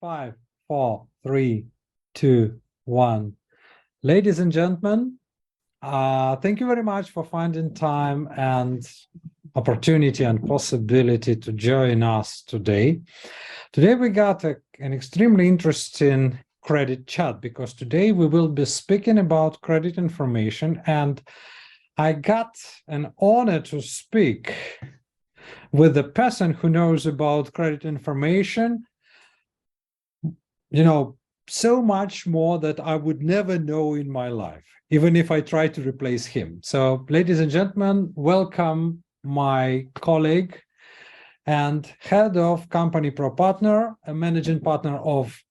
5, 4, 3, 2, 1. Ladies and gentlemen, thank you very much for finding time and opportunity and possibility to join us today. Today we got an extremely interesting credit chat because today we will be speaking about credit information, and I got an honor to speak with the person who knows about credit information, so much more that I would never know in my life, even if I try to replace him. So, ladies and gentlemen, welcome my colleague and head of company ProPartner, a managing partner of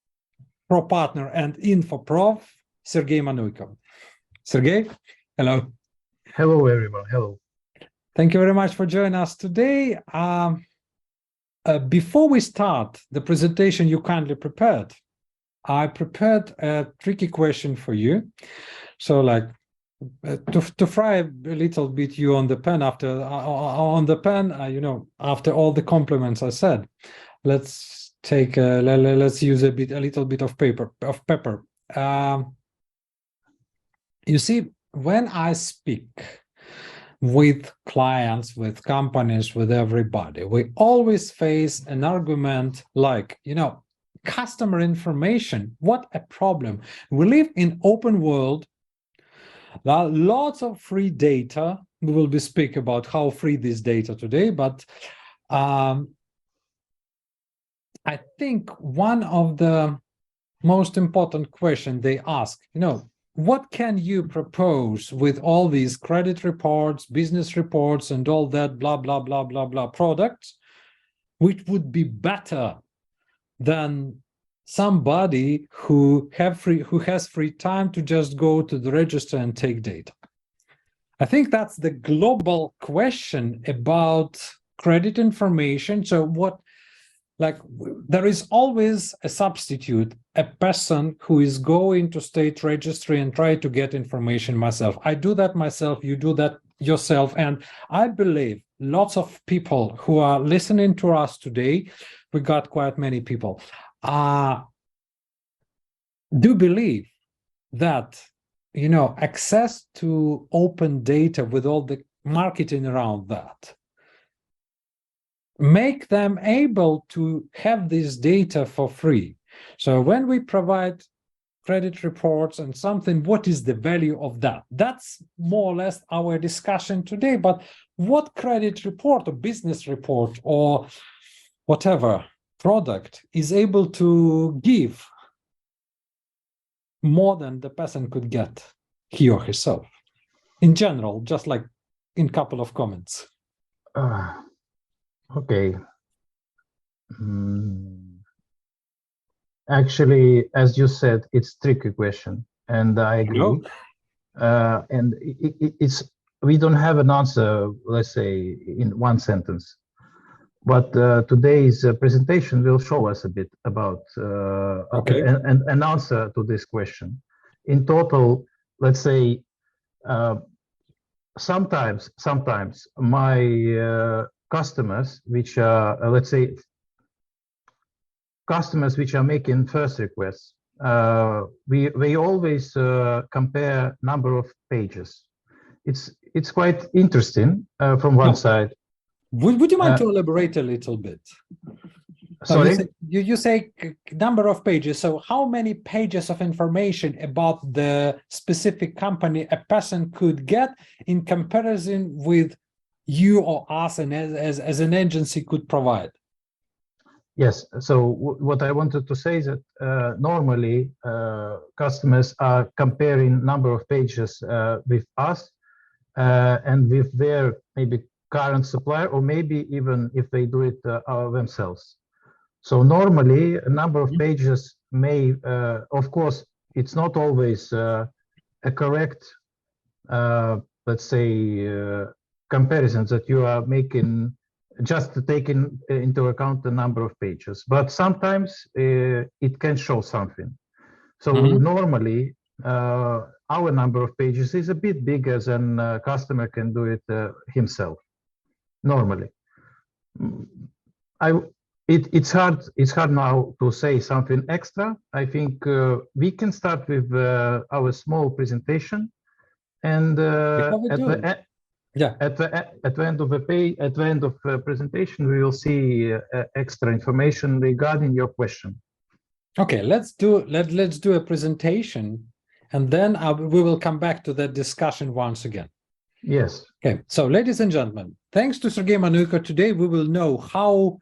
ProPartner and InfoProff, Sergey Manuyko. Sergey, hello. Hello, everyone. Hello. Thank you very much for joining us today. Before we start the presentation you kindly prepared, I prepared a tricky question for you. So, to fry a little bit you on the pen after after all the compliments I said, let's use a little bit of pepper. You see, when I speak with clients, with companies, with everybody, we always face an argument like, customer information, what a problem. We live in open world. There are lots of free data. We will be speaking about how free this data today, but I think one of the most important questions they ask, what can you propose with all these credit reports, business reports, and all that blah, blah, blah, blah, blah products, which would be better than somebody who has free time to just go to the register and take data? I think that's the global question about credit information. So there is always a substitute, a person who is going to state registry and try to get information myself. I do that myself, you do that yourself. And I believe lots of people who are listening to us today, we got quite many people, do believe that, access to open data with all the marketing around that, make them able to have this data for free. So when we provide credit reports and something, what is the value of that? That's more or less our discussion today. But what credit report or business report or whatever product is able to give more than the person could get he or herself? In general, just like in a couple of comments. Okay. Actually, as you said, it's a tricky question, and I agree. And we don't have an answer, let's say, in one sentence. But today's presentation will show us a bit about an answer to this question. In total, let's say, sometimes my customers, which are, let's say, customers which are making first requests, we always compare number of pages. It's quite interesting from one side. Would you mind to elaborate a little bit? Sorry? You say number of pages. So how many pages of information about the specific company a person could get in comparison with you or us and as an agency could provide? Yes. So what I wanted to say is that normally customers are comparing number of pages with us and with their maybe current supplier, or maybe even if they do it themselves. So normally a number of pages may, of course, it's not always a correct, let's say, comparisons that you are making, just taking into account the number of pages, but sometimes it can show something. So normally our number of pages is a bit bigger than a customer can do it himself, normally. it's hard now to say something extra. I think we can start with our small presentation, and yeah, at the end of the page, at the end of the presentation, we will see extra information regarding your question. Okay, let's do a presentation, and then we will come back to that discussion once again. Yes. Okay, so ladies and gentlemen, thanks to Sergey Manuyko, today we will know how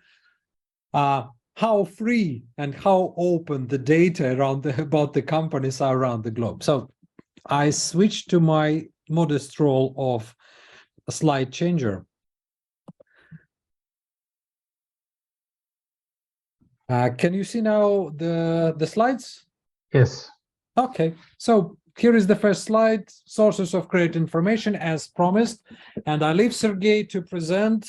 free and how open the data about the companies are around the globe. So I switched to my modest role of a slide changer. Can you see now the slides? Yes. Okay, so here is the first slide, sources of credit information as promised, and I leave Sergey to present.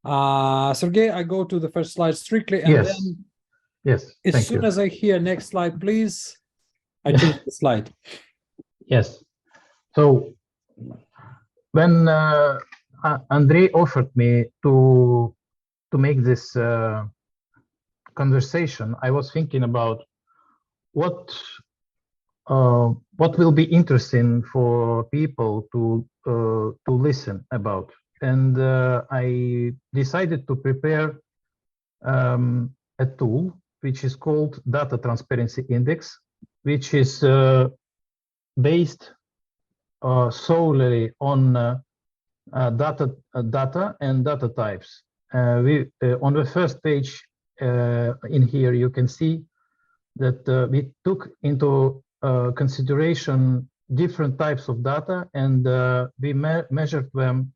Sergey, I go to the first slide strictly, and yes. then As soon as I hear next slide, please, I change the slide. Yes. So when Andrei offered me to make this conversation, I was thinking about what will be interesting for people to listen about, and I decided to prepare a tool which is called Data Transparency Index, which is based solely on data and data types. On the first page in here, you can see that we took into consideration different types of data, and we measured them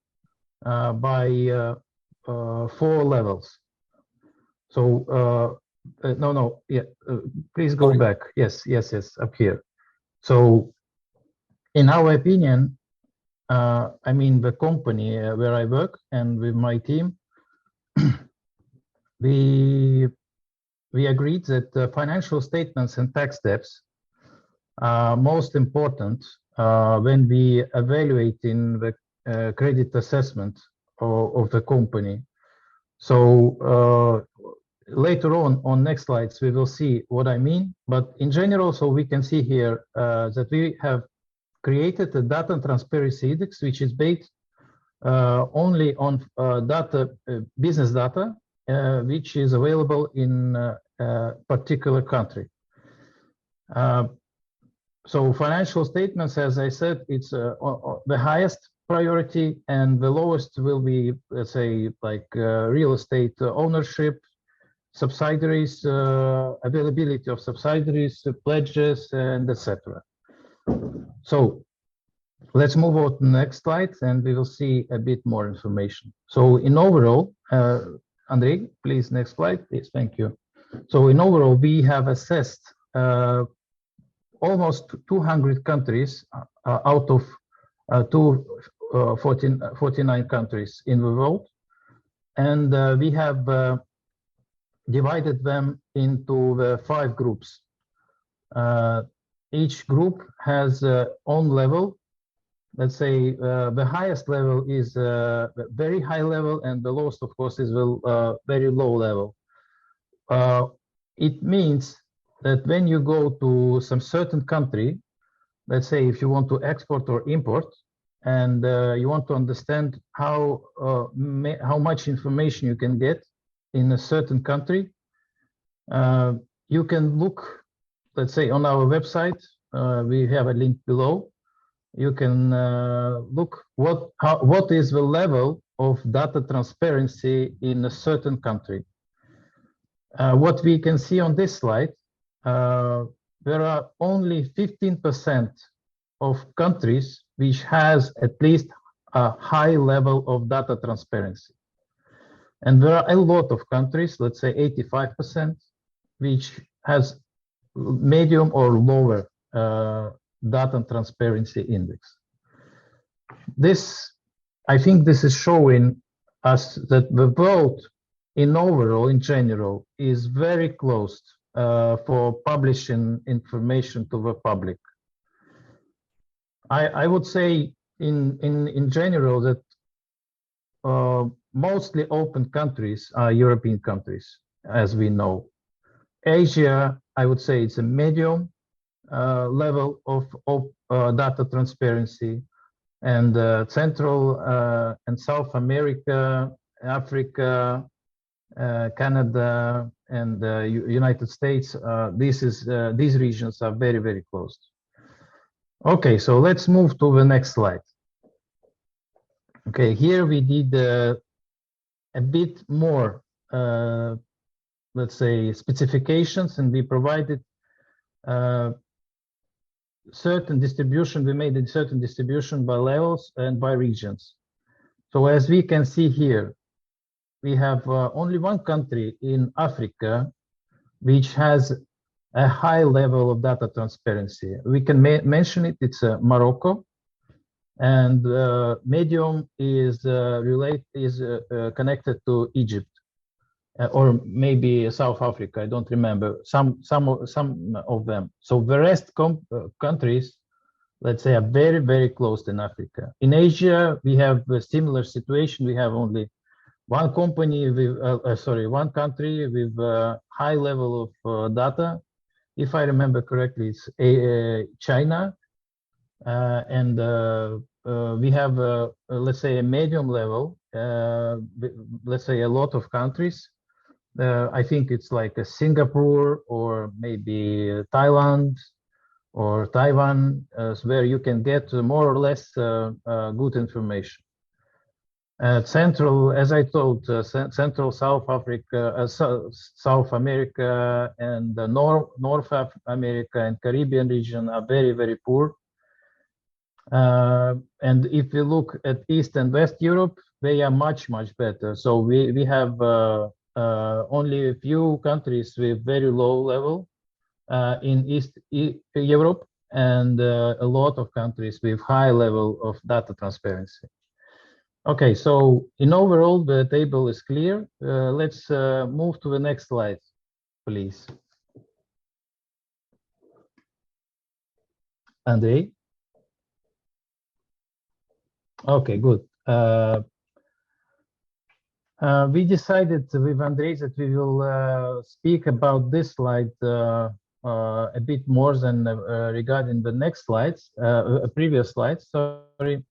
by 4 levels. So please go back. Yes, up here. So in our opinion, I mean, the company where I work and with my team, we agreed that financial statements and tax steps are most important when we evaluate in the credit assessment of the company. So later on next slides, we will see what I mean. But in general, so we can see here that we have created a data transparency index, which is based only on business data, which is available in a particular country. So financial statements, as I said, it's the highest priority, and the lowest will be, let's say, like real estate ownership, subsidiaries, availability of subsidiaries, pledges, and etc. So let's move on to the next slide, and we will see a bit more information. So in overall, Andrei, please, next slide, please. Thank you. So in overall, we have assessed almost 200 countries out of 49 countries in the world, and we have divided them into the 5 groups. Each group has own level. Let's say the highest level is very high level, and the lowest, of course, is very low level. It means that when you go to some certain country, let's say if you want to export or import, and you want to understand how much information you can get in a certain country, you can look, let's say, on our website. We have a link below. You can look what is the level of data transparency in a certain country. What we can see on this slide, there are only 15% of countries which has at least a high level of data transparency. And there are a lot of countries, let's say 85%, which has medium or lower data transparency index. I think this is showing us that the world in overall, in general, is very closed for publishing information to the public. I would say in general that mostly open countries are European countries. as we know. Asia, I would say it's a medium level of data transparency, and Central and South America, Africa, Canada, and United States, these regions are very, very close. Okay, so let's move to the next slide. Okay, here we did a bit more, let's say, specifications, and we provided certain distribution. We made a certain distribution by levels and by regions. So as we can see here, we have only one country in Africa which has a high level of data transparency. We can mention it. It's Morocco, and medium is connected to Egypt, or maybe South Africa. I don't remember. Some of them. So the rest countries, let's say, are very, very close in Africa. In Asia, we have a similar situation. We have only one company with, one country with a high level of data. If I remember correctly, it's China, and we have, let's say, a medium level. Let's say a lot of countries. I think it's like a Singapore or maybe Thailand or Taiwan, where you can get more or less good information. Central, as I told, Central South Africa, South America, and the North America and Caribbean region are very, very poor. And if we look at East and West Europe, they are much, much better. So we have only a few countries with very low level in East Europe, and a lot of countries with high level of data transparency. Okay, so in overall, the table is clear. Let's move to the next slide, please. Andrei? Okay, good. We decided with Andrei that we will speak about this slide a bit more than regarding the next slides, previous slides, sorry.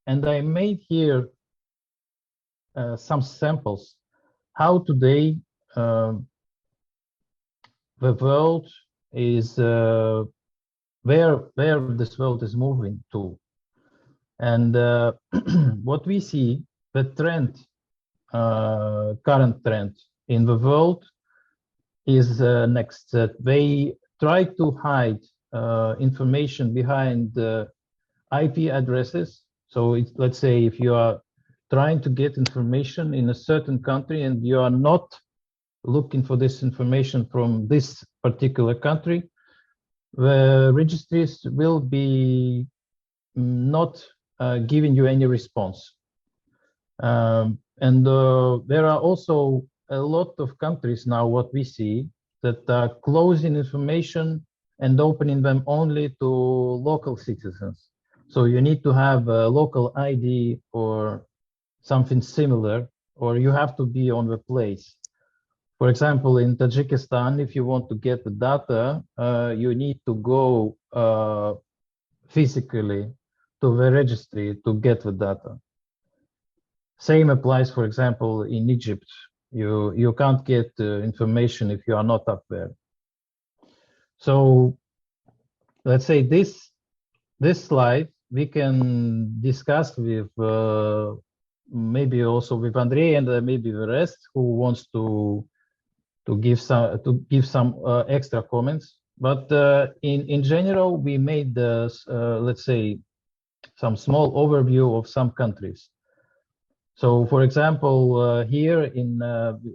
And I made here some samples how today the world is, where this world is moving to. And what we see, the trend, current trend in the world is next, that they try to hide information behind IP addresses. So let's say if you are trying to get information in a certain country and you are not looking for this information from this particular country, the registries will be not giving you any response. And there are also a lot of countries now, what we see, that are closing information and opening them only to local citizens. So you need to have a local ID or something similar, or you have to be on the place. For example, in Tajikistan, if you want to get the data, you need to go physically to the registry to get the data. Same applies, for example, in Egypt. You can't get information if you are not up there. So let's say this slide we can discuss with maybe also with Andrei and maybe the rest who wants to give some extra comments. But in general, we made let's say some small overview of some countries. So, for example, here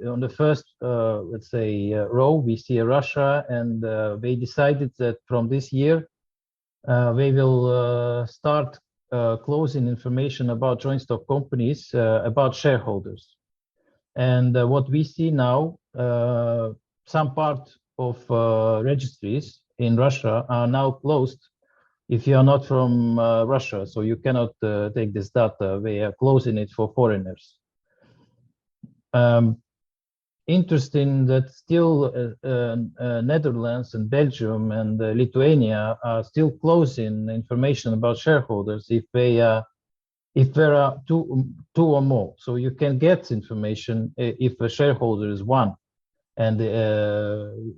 on the first, let's say, row, we see Russia, and they decided that from this year, they will start closing information about joint stock companies, about shareholders. And what we see now, some part of registries in Russia are now closed if you are not from Russia, so you cannot take this data. They are closing it for foreigners. interesting that still Netherlands and Belgium and Lithuania are still closing information about shareholders if there are two or more. So you can get information if a shareholder is one and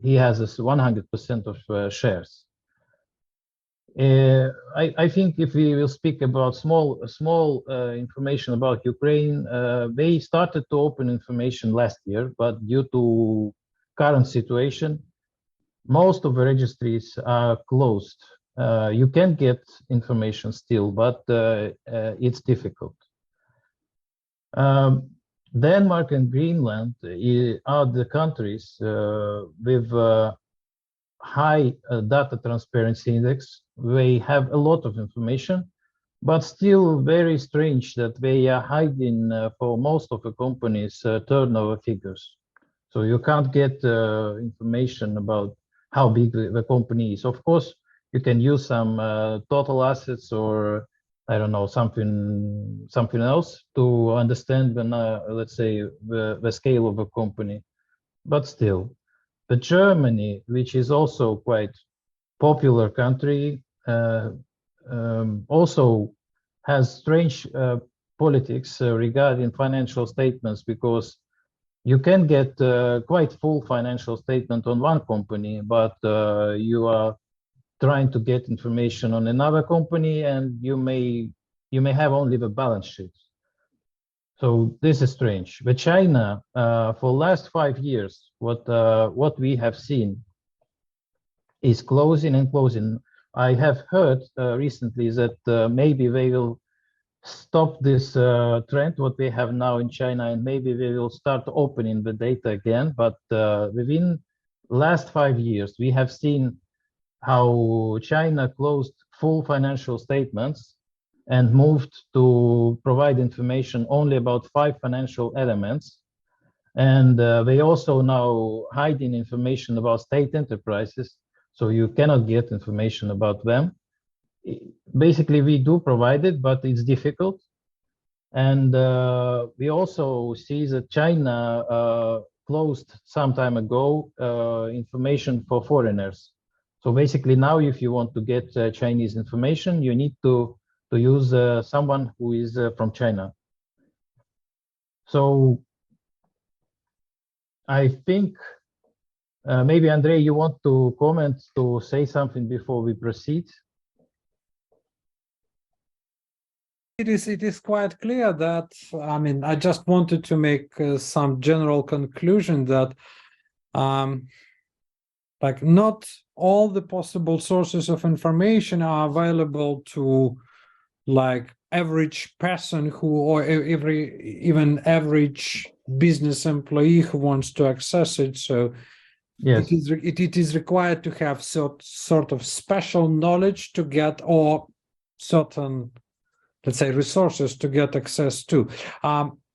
he has 100% of shares. I think if we will speak about small information about Ukraine, they started to open information last year, but due to current situation, most of the registries are closed. You can get information still, but it's difficult. Denmark and Greenland are the countries with high data transparency index. They have a lot of information, but still very strange that they are hiding for most of the companies turnover figures. So you can't get information about how big the company is. Of course, you can use some total assets or I don't know, something else to understand let's say the scale of a company, but still. But Germany, which is also quite popular country, also has strange politics regarding financial statements, because you can get quite full financial statement on one company, but you are trying to get information on another company, and you may have only the balance sheet. So this is strange. But China, for last 5 years, what we have seen is closing and closing. I have heard recently that maybe they will stop this trend, what we have now in China, and maybe they will start opening the data again. But within last 5 years, we have seen how China closed full financial statements and moved to provide information only about 5 financial elements. And they also now hiding information about state enterprises, so you cannot get information about them. Basically, we do provide it, but it's difficult. And we also see that China closed some time ago information for foreigners. So basically now, if you want to get Chinese information, you need to use someone who is from China. So I think maybe Andrei, you want to comment, to say something before we proceed? It is quite clear that, I mean, I just wanted to make some general conclusion that like not all the possible sources of information are available to like average person who, or even average business employee who wants to access it. So yes, it is required to have sort of special knowledge to get, or certain, let's say, resources to get access to.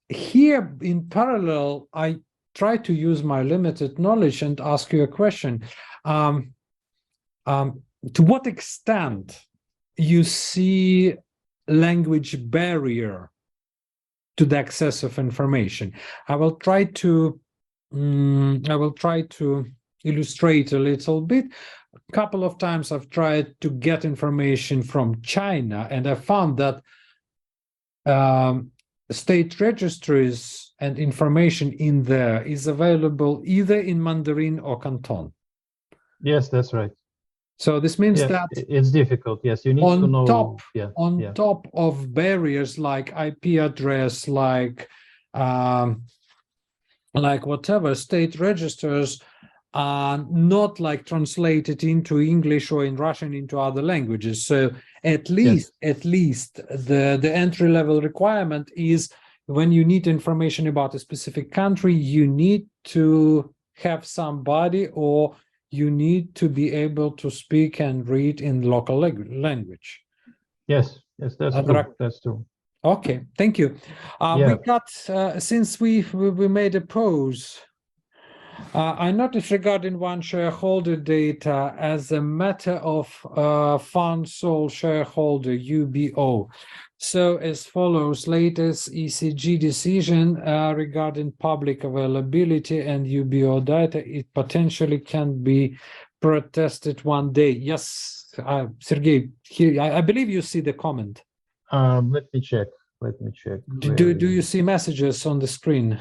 Here in parallel, I try to use my limited knowledge and ask you a question. To what extent you see language barrier to the access of information? I will try to illustrate a little bit. A couple of times I've tried to get information from China, and I found that state registries and information in there is available either in Mandarin or Canton. Yes, that's right. So this means that it's difficult. Yes, you need to know. Top of barriers like IP address, like whatever, state registers are not like translated into English or in Russian into other languages. So at least the entry level requirement is, when you need information about a specific country, you need to have somebody, or you need to be able to speak and read in local language. Yes, that's true. That's true. Okay, thank you. We got since we made a pause, I noticed regarding one shareholder data as a matter of fund sole shareholder UBO. So as follows, latest ECG decision regarding public availability and UBO data, it potentially can be protested one day. Yes, Sergey, here, I believe you see the comment. Let me check. Let me check. Do you see messages on the screen?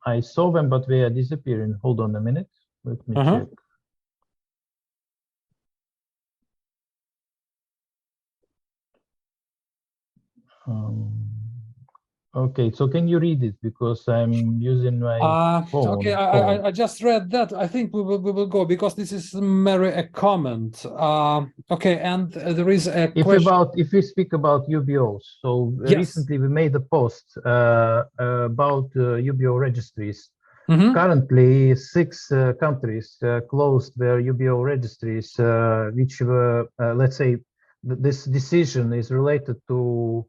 I saw them, but they are disappearing. Hold on a minute. Let me check. Okay, so can you read it, because I'm using my phone. Okay, I just read that. I think we will go, because this is merely a comment. Okay, and there is a question. If we speak about UBOs, so Yes. recently we made a post about UBO registries. Mm-hmm. Currently, 6 countries closed their UBO registries, which were, let's say, this decision is related to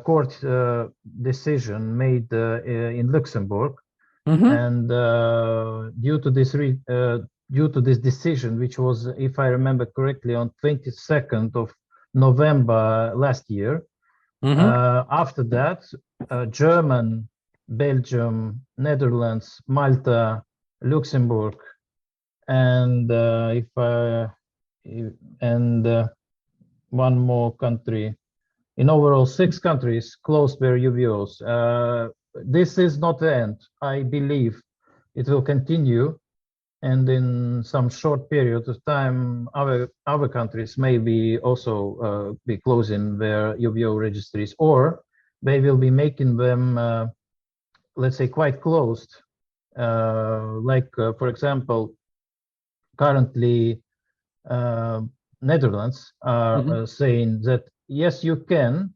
court decision made in Luxembourg, and due to this decision, which was, if I remember correctly, on 22nd of November last year, after that, German, Belgium, Netherlands, Malta, Luxembourg, and one more country. In overall, 6 countries closed their UBOs. This is not the end. I believe it will continue, and in some short period of time, other countries may be also be closing their UBO registries, or they will be making them, let's say, quite closed. For example, currently, Netherlands are saying that yes, you can,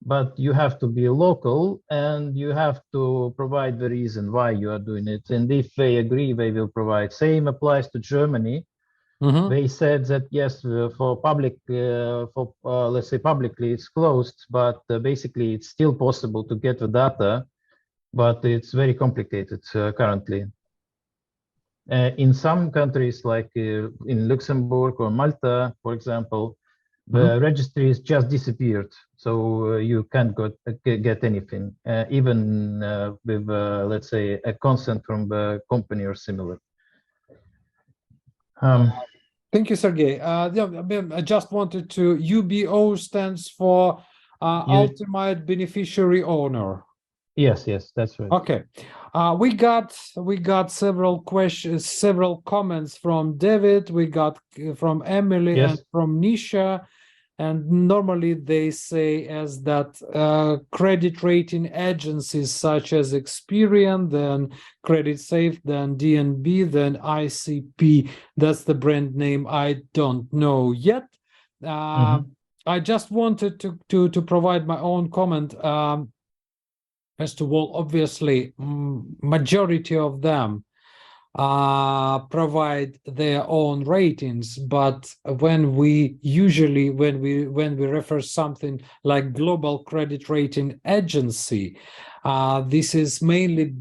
but you have to be local and you have to provide the reason why you are doing it. And if they agree, they will provide. Same applies to Germany. They said that yes, for public, let's say publicly, it's closed, but basically it's still possible to get the data, but it's very complicated currently. In some countries, like in Luxembourg or Malta, for example, the registries just disappeared, so you can't get anything, even with, let's say, a consent from the company or similar. Thank you, Sergey. I just wanted to, UBO stands for Ultimate Beneficiary Owner. Yes, that's right. Okay, we got several questions, several comments from David. We got from Emily and from Nisha, and normally they say as that credit rating agencies such as Experian, then CreditSafe, then DNB, then ICP. That's the brand name I don't know yet. I just wanted to provide my own comment. First of all, obviously, majority of them provide their own ratings, but when we refer something like global credit rating agency, this is mainly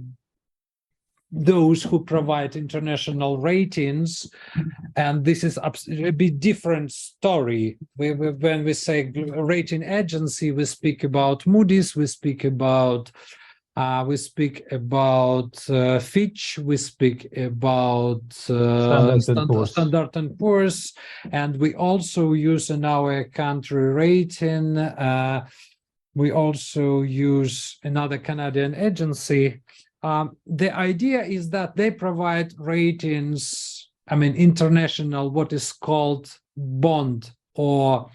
those who provide international ratings, and this is a bit different story. When we say rating agency, we speak about Moody's, we speak about Fitch, we speak about Standard and Poor's, and we also use in our country rating. We also use another Canadian agency. The idea is that they provide ratings, international, what is called bond or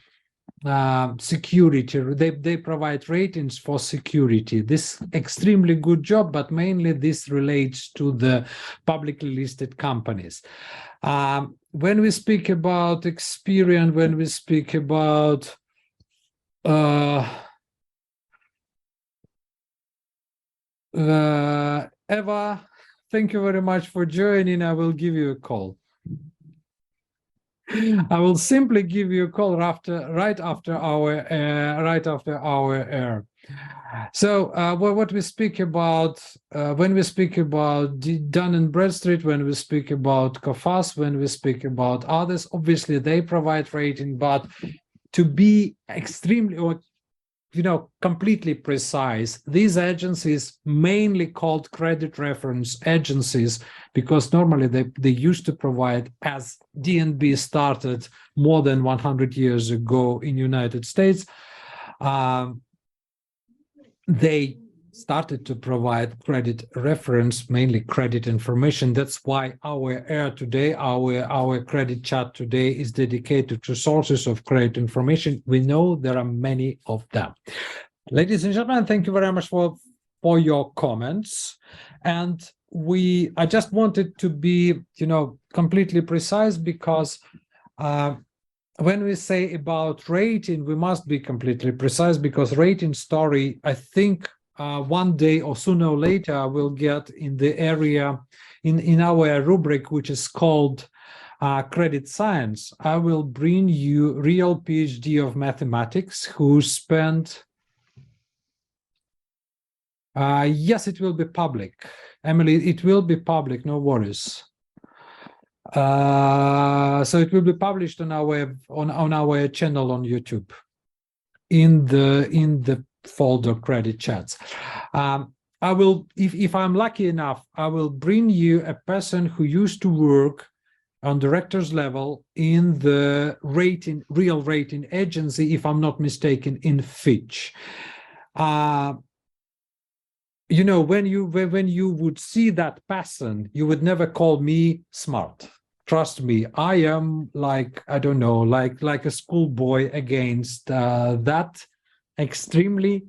security. They provide ratings for security. This extremely good job, but mainly this relates to the publicly listed companies. When we speak about Experian, when we speak about Eva, thank you very much for joining. I will give you a call. I will simply give you a call right after our air. So what we speak about when we speak about Dun and Bradstreet, when we speak about COFAS, when we speak about others, obviously they provide rating, but to be extremely or completely precise, these agencies mainly called credit reference agencies because normally they used to provide, as DNB started more than 100 years ago in United States, they started to provide credit reference, mainly credit information. That's why our air today, our credit chat today is dedicated to sources of credit information. We know there are many of them. Ladies and gentlemen, thank you very much for your comments. And I just wanted to be, completely precise because when we say about rating, we must be completely precise because rating story, I think one day or sooner or later we'll get in the area in our rubric, which is called credit science. I will bring you real PhD of mathematics who spent yes, it will be public. Emily, it will be public, no worries. So it will be published on our channel on YouTube in the folder credit chats. I will, if I'm lucky enough, I will bring you a person who used to work on director's level in the real rating agency, if I'm not mistaken, in Fitch. When you would see that person, you would never call me smart. Trust me, I am like, I don't know, like a schoolboy against that extremely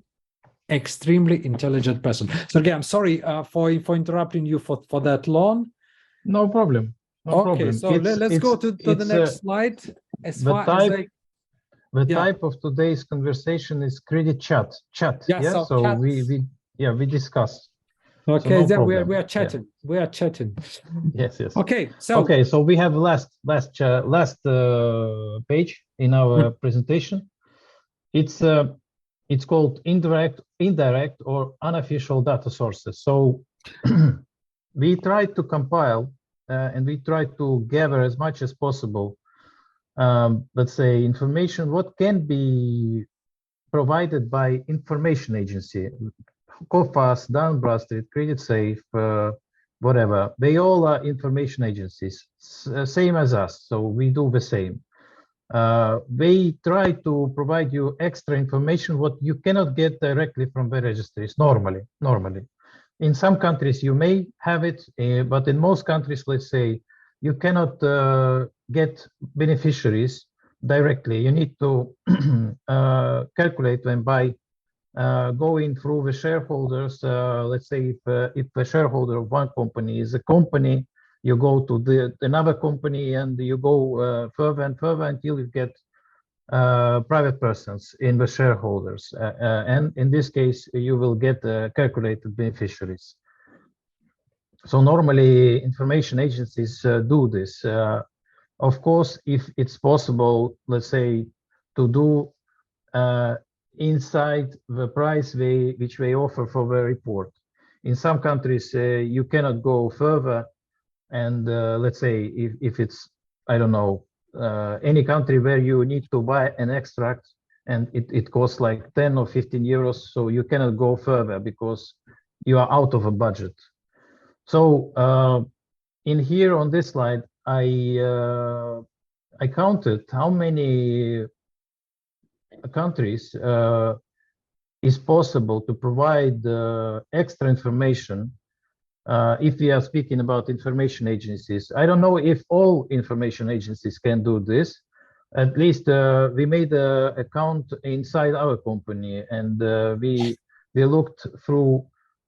intelligent person. So again, I'm sorry for interrupting you for that long. No problem. No problem. So let's go to the next slide. The type of today's conversation is credit chat. Yeah, so we discuss. Okay, so no we are chatting. Yeah. We are chatting. Yes. Okay, so we have last page in our presentation. It's called indirect or unofficial data sources. So we try to compile and we try to gather as much as possible, let's say, information what can be provided by information agency. COFAS, Dun & Bradstreet, Credit Safe, whatever. They all are information agencies, same as us. So we do the same. They try to provide you extra information what you cannot get directly from the registries normally. In some countries you may have it, but in most countries, let's say, you cannot get beneficiaries directly. You need to calculate them by going through the shareholders. Let's say if the shareholder of one company is a company, you go to another company and you go further and further until you get private persons in the shareholders. And in this case, you will get calculated beneficiaries. So normally information agencies do this. Of course, if it's possible, let's say, to do inside the price which they offer for the report. In some countries, you cannot go further. And let's say if it's, I don't know, any country where you need to buy an extract and it costs like 10 or 15 euros, so you cannot go further because you are out of a budget. So in here on this slide, I counted how many countries is possible to provide extra information if we are speaking about information agencies. I don't know if all information agencies can do this. At least we made an account inside our company, and we looked through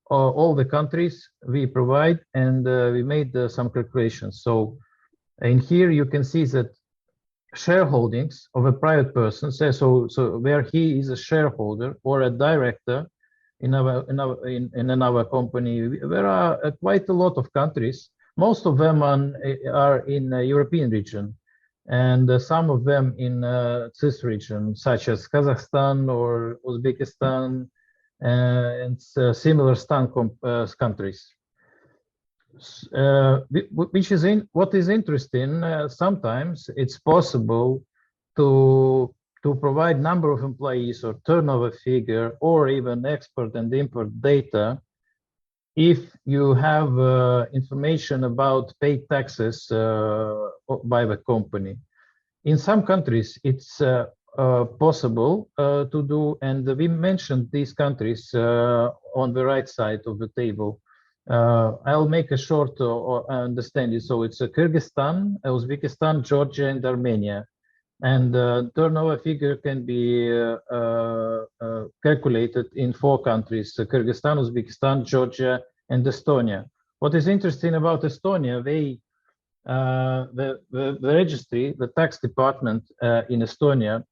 all the countries we provide, and we made some calculations. So in here you can see that shareholdings of a private person, so where he is a shareholder or a director in another company, there are quite a lot of countries. Most of them are in the European region, and some of them in CIS region, such as Kazakhstan or Uzbekistan, and similar countries. What is interesting, sometimes it's possible to provide number of employees or turnover figure or even export and import data if you have information about paid taxes by the company. In some countries, it's possible to do, and we mentioned these countries on the right side of the table. I'll make a short understanding. So it's Kyrgyzstan, Uzbekistan, Georgia, and Armenia. And turnover figure can be calculated in 4 countries: Kyrgyzstan, Uzbekistan, Georgia, and Estonia. What is interesting about Estonia, the registry, the tax department in Estonia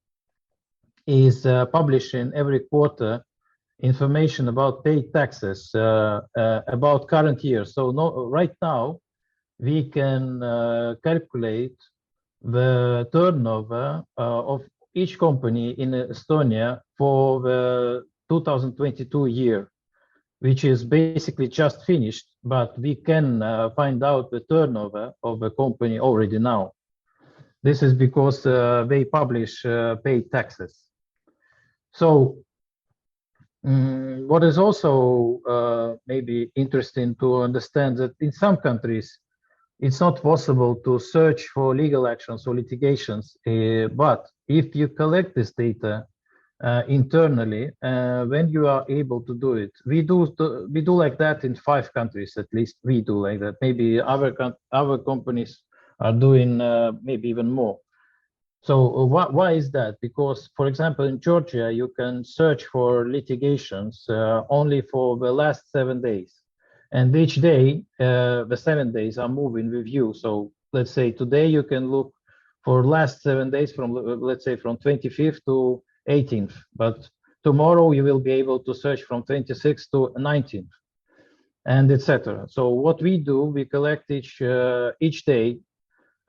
is publishing every quarter information about paid taxes about current year. So right now we can calculate the turnover of each company in Estonia for the 2022 year, which is basically just finished, but we can find out the turnover of the company already now. This is because they publish paid taxes. So what is also maybe interesting to understand that in some countries, it's not possible to search for legal actions or litigations, but if you collect this data internally, when you are able to do it, we do like that in 5 countries at least. We do like that. Maybe other companies are doing maybe even more. So why is that? Because, for example, in Georgia, you can search for litigations only for the last 7 days. And each day, the 7 days are moving with you. So let's say today you can look for last 7 days from, let's say, from 25th to 18th. But tomorrow you will be able to search from 26th to 19th, and etc. So what we do, we collect each day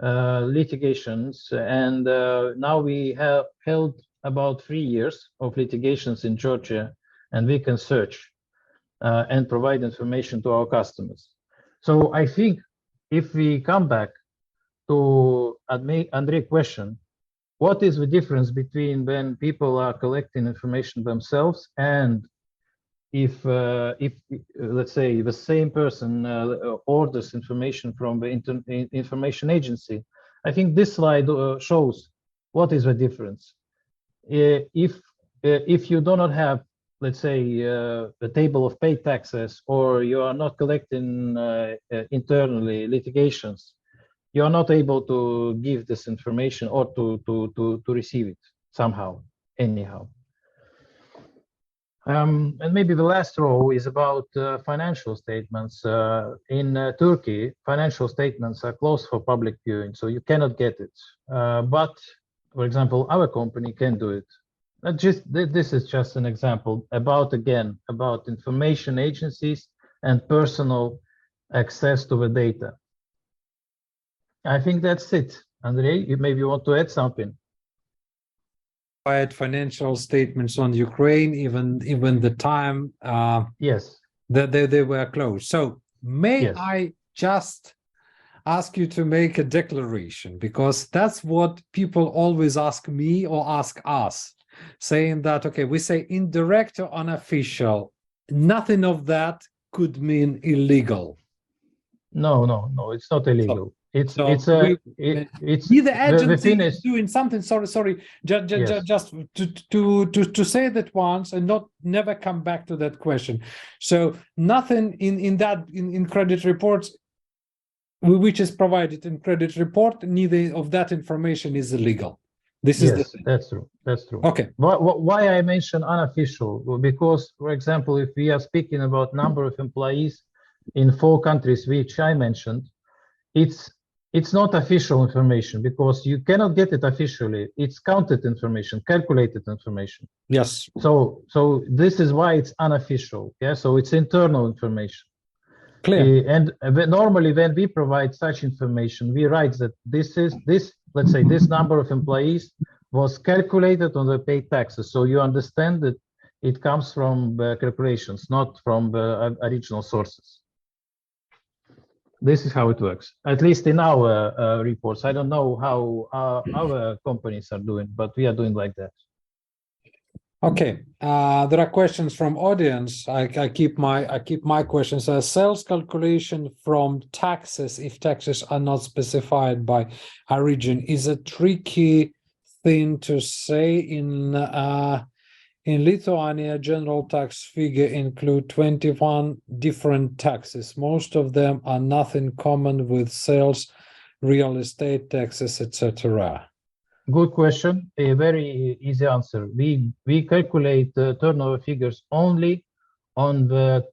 litigations, and now we have held about 3 years of litigations in Georgia, and we can search and provide information to our customers. So I think if we come back to Andrei's question, what is the difference between when people are collecting information themselves and if let's say the same person orders information from the information agency? I think this slide shows what is the difference. If you do not have, let's say, the table of paid taxes, or you are not collecting internally litigations, you are not able to give this information or to receive it somehow, anyhow. And maybe the last row is about financial statements. In Turkey, financial statements are closed for public viewing, so you cannot get it. But, for example, our company can do it. This is just an example about information agencies and personal access to the data. I think that's it. Andrei, you maybe want to add something. Financial statements on Ukraine, even the time yes, that they were closed. So may yes. I just ask you to make a declaration, because that's what people always ask me or ask us, saying that, okay, we say indirect or unofficial, nothing of that could mean illegal. No, it's not illegal. It's neither agency is doing something. Sorry. Just to say that once and never come back to that question. So nothing in credit reports which is provided in credit report, neither of that information is illegal. This is the thing. That's true. That's true. Okay. Why I mention unofficial? Well, because, for example, if we are speaking about number of employees in 4 countries, which I mentioned, it's not official information because you cannot get it officially. It's counted information, calculated information. Yes. So this is why it's unofficial. Yeah. So it's internal information. Clear. And normally when we provide such information, we write that let's say this number of employees was calculated on the paid taxes. So you understand that it comes from calculations, not from the original sources. This is how it works, at least in our reports. I don't know how other companies are doing, but we are doing like that. Okay, there are questions from audience. I keep my questions as sales calculation from taxes if taxes are not specified by origin is a tricky thing to say. In Lithuania, general tax figure include 21 different taxes. Most of them are nothing common with sales, real estate taxes, etc. Good question. A very easy answer. We calculate turnover figures only on the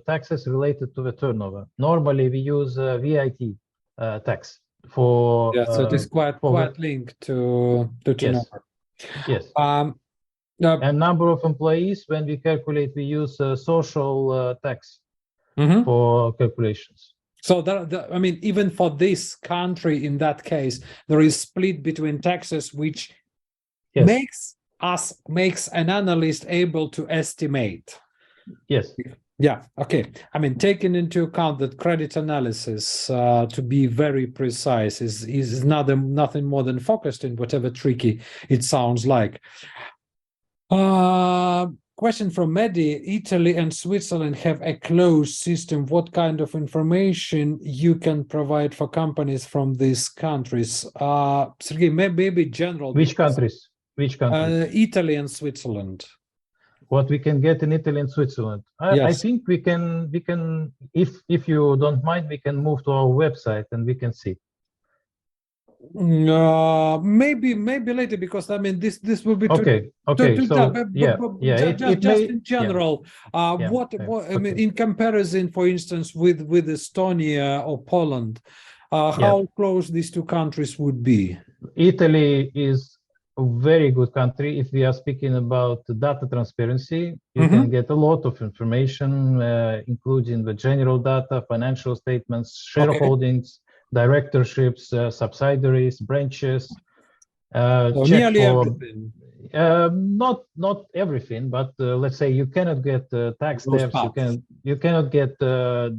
taxes related to the turnover. Normally, we use VAT tax for. Yeah, so it is quite linked to turnover. Yes. And number of employees, when we calculate, we use social tax for calculations. So I mean, even for this country, in that case, there is split between taxes, which makes an analyst able to estimate. Yes. Yeah. Okay. I mean, taking into account that credit analysis, to be very precise, is nothing more than focused in whatever tricky it sounds like. Question from Mehdi. Italy and Switzerland have a closed system. What kind of information you can provide for companies from these countries? Sergey, maybe general. Which countries? Which countries? Italy and Switzerland. What we can get in Italy and Switzerland? Yes. I think we can. If you don't mind, we can move to our website and we can see. Maybe later, because I mean this will be okay. Just in general, what I mean in comparison, for instance, with Estonia or Poland, how close these two countries would be? Italy is a very good country. If we are speaking about data transparency, you can get a lot of information, including the general data, financial statements, shareholdings, directorships, subsidiaries, branches. So nearly everything. Not everything, but let's say you cannot get tax debts. You cannot get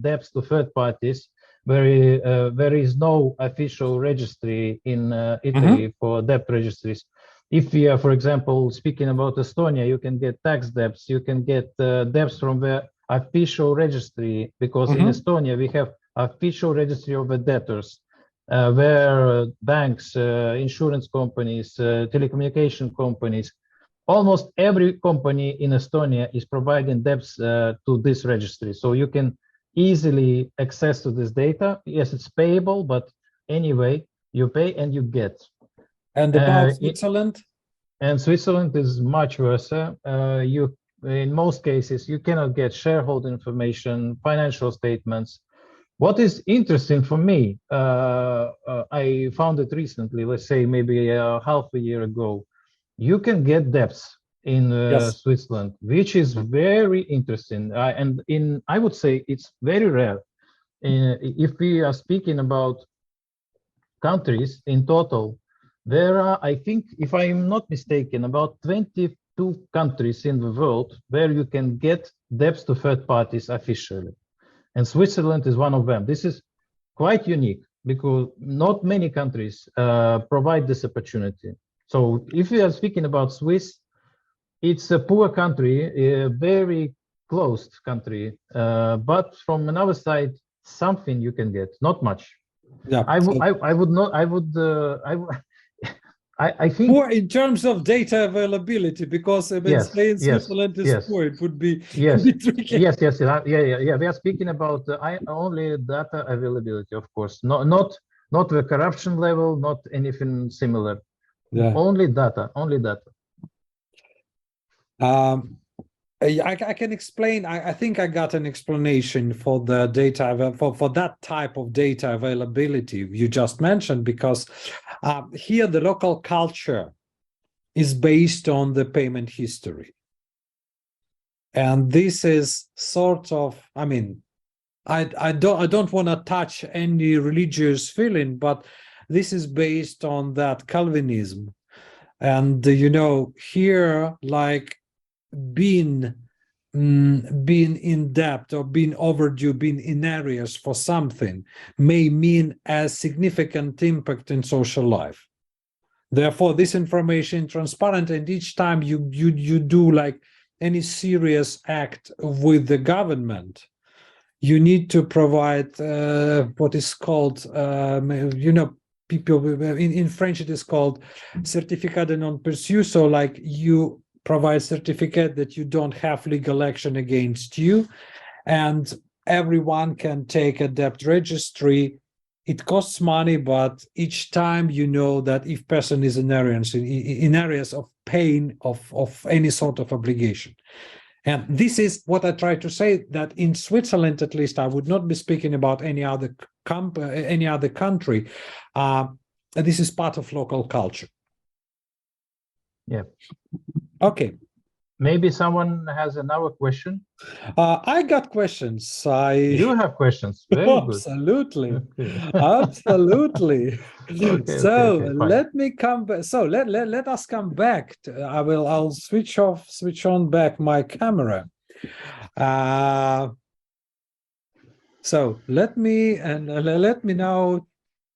debts to third parties. There is no official registry in Italy for debt registries. If we are, for example, speaking about Estonia, you can get tax debts. You can get debts from the official registry, because in Estonia we have official registry of the debtors, where banks, insurance companies, telecommunication companies, almost every company in Estonia is providing debts to this registry. So you can easily access to this data. Yes, it's payable, but anyway, you pay and you get. And about Switzerland? And Switzerland is much worse. In most cases, you cannot get shareholder information, financial statements. What is interesting for me, I found it recently, let's say maybe half a year ago, you can get debts in Switzerland, which is very interesting. And I would say it's very rare. If we are speaking about countries in total, there are, I think, if I'm not mistaken, about 22 countries in the world where you can get debts to third parties officially. And Switzerland is one of them. This is quite unique because not many countries provide this opportunity. So if we are speaking about Swiss, it's a poor country, a very closed country, but from another side, something you can get, not much. Yeah, I think poor in terms of data availability, because I mean, saying Switzerland is poor, it would be tricky. Yes. We are speaking about only data availability, of course, not the corruption level, not anything similar. Only data. I can explain. I think I got an explanation for the data for that type of data availability you just mentioned, because here the local culture is based on the payment history, and this is sort of, I mean, I don't want to touch any religious feeling, but this is based on that Calvinism, and you know, here, like, been in debt or been overdue, been in arrears for something may mean a significant impact in social life. Therefore, this information transparent, and each time you do like any serious act with the government, you need to provide what is called, people in French it is called certificat de non-pursuit. So like you provide certificate that you don't have legal action against you, and everyone can take a debt registry. It costs money, but each time you know that if person is in areas of pain of any sort of obligation. And this is what I try to say, that in Switzerland, at least, I would not be speaking about any other country. This is part of local culture. Yeah. Okay. Maybe someone has another question. I got questions. You have questions. Very good. Absolutely. Okay. Absolutely. Okay, So fine. let me come back. So let us come back. I'll switch on back my camera. So let me now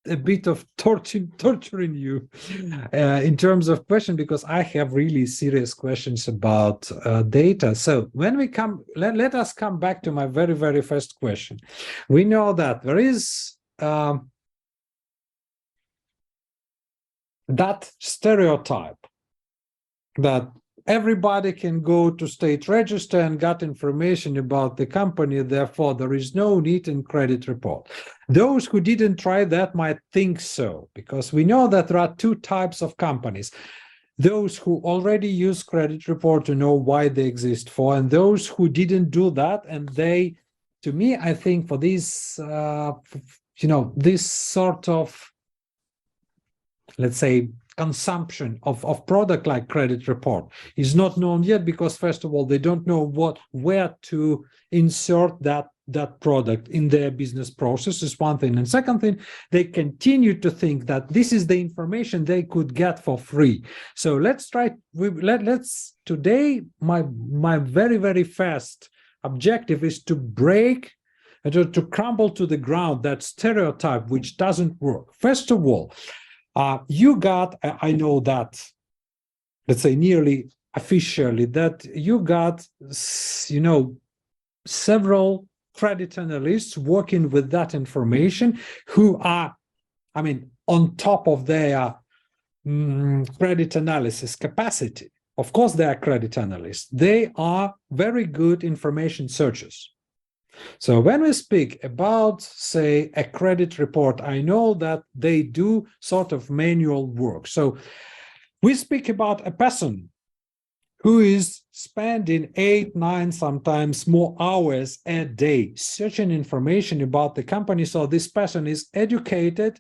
a bit of torturing you in terms of question, because I have really serious questions about data. So when we come, let us come back to my very, very first question. We know that there is that stereotype that everybody can go to state register and get information about the company, therefore there is no need in credit report. Those who didn't try that might think so, because we know that there are two types of companies: those who already use credit report to know why they exist for, and those who didn't do that. And they, to me, I think for this this sort of, let's say, consumption of product like credit report is not known yet, because first of all, they don't know where to insert that product in their business process is one thing. And second thing, they continue to think that this is the information they could get for free. So let's today, my very, very first objective is to break, to crumble to the ground that stereotype which doesn't work. First of all, you got, I know that, let's say nearly officially, that you got, several credit analysts working with that information who are, on top of their credit analysis capacity. Of course, they are credit analysts. They are very good information searchers. So when we speak about, say, a credit report, I know that they do sort of manual work. So we speak about a person who is spending 8, 9, sometimes more hours a day searching information about the company. So this person is educated,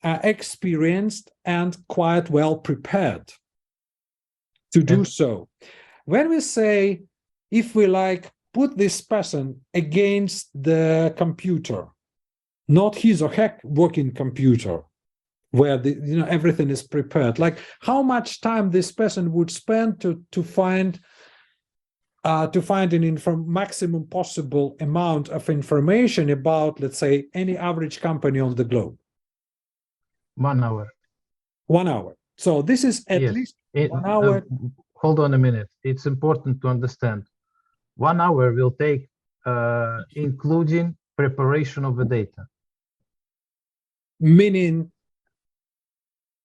experienced, and quite well prepared to do so. When we say, if we put this person against the computer, not his or her working computer, where everything is prepared, like how much time this person would spend to find an maximum possible amount of information about, let's say, any average company on the globe? 1 hour. 1 hour. So this is at least 1 hour. Hold on a minute. It's important to understand. 1 hour will take, including preparation of the data. Meaning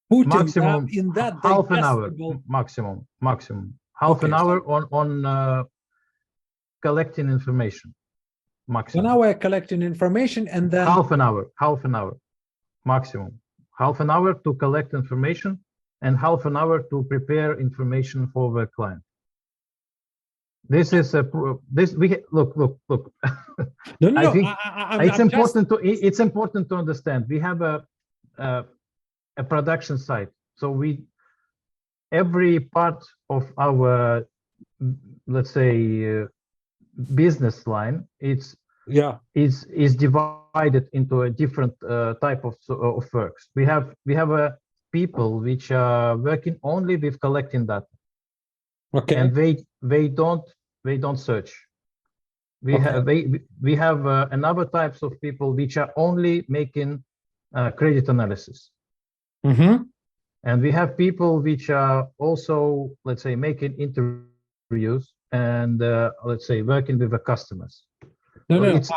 putting maximum in that half an hour, maximum half an hour on collecting information. Maximum 1 hour collecting information, and then half an hour maximum. Half an hour to collect information and half an hour to prepare information for the client. This is look. No, I think it's important to understand. We have a production site, so every part of our, let's say, business line, is divided into a different type of works. We have people which are working only with collecting data. Okay. And they don't search. We have another types of people which are only making credit analysis. Mm-hmm. And we have people which are also, let's say, making interviews and let's say working with the customers. Let's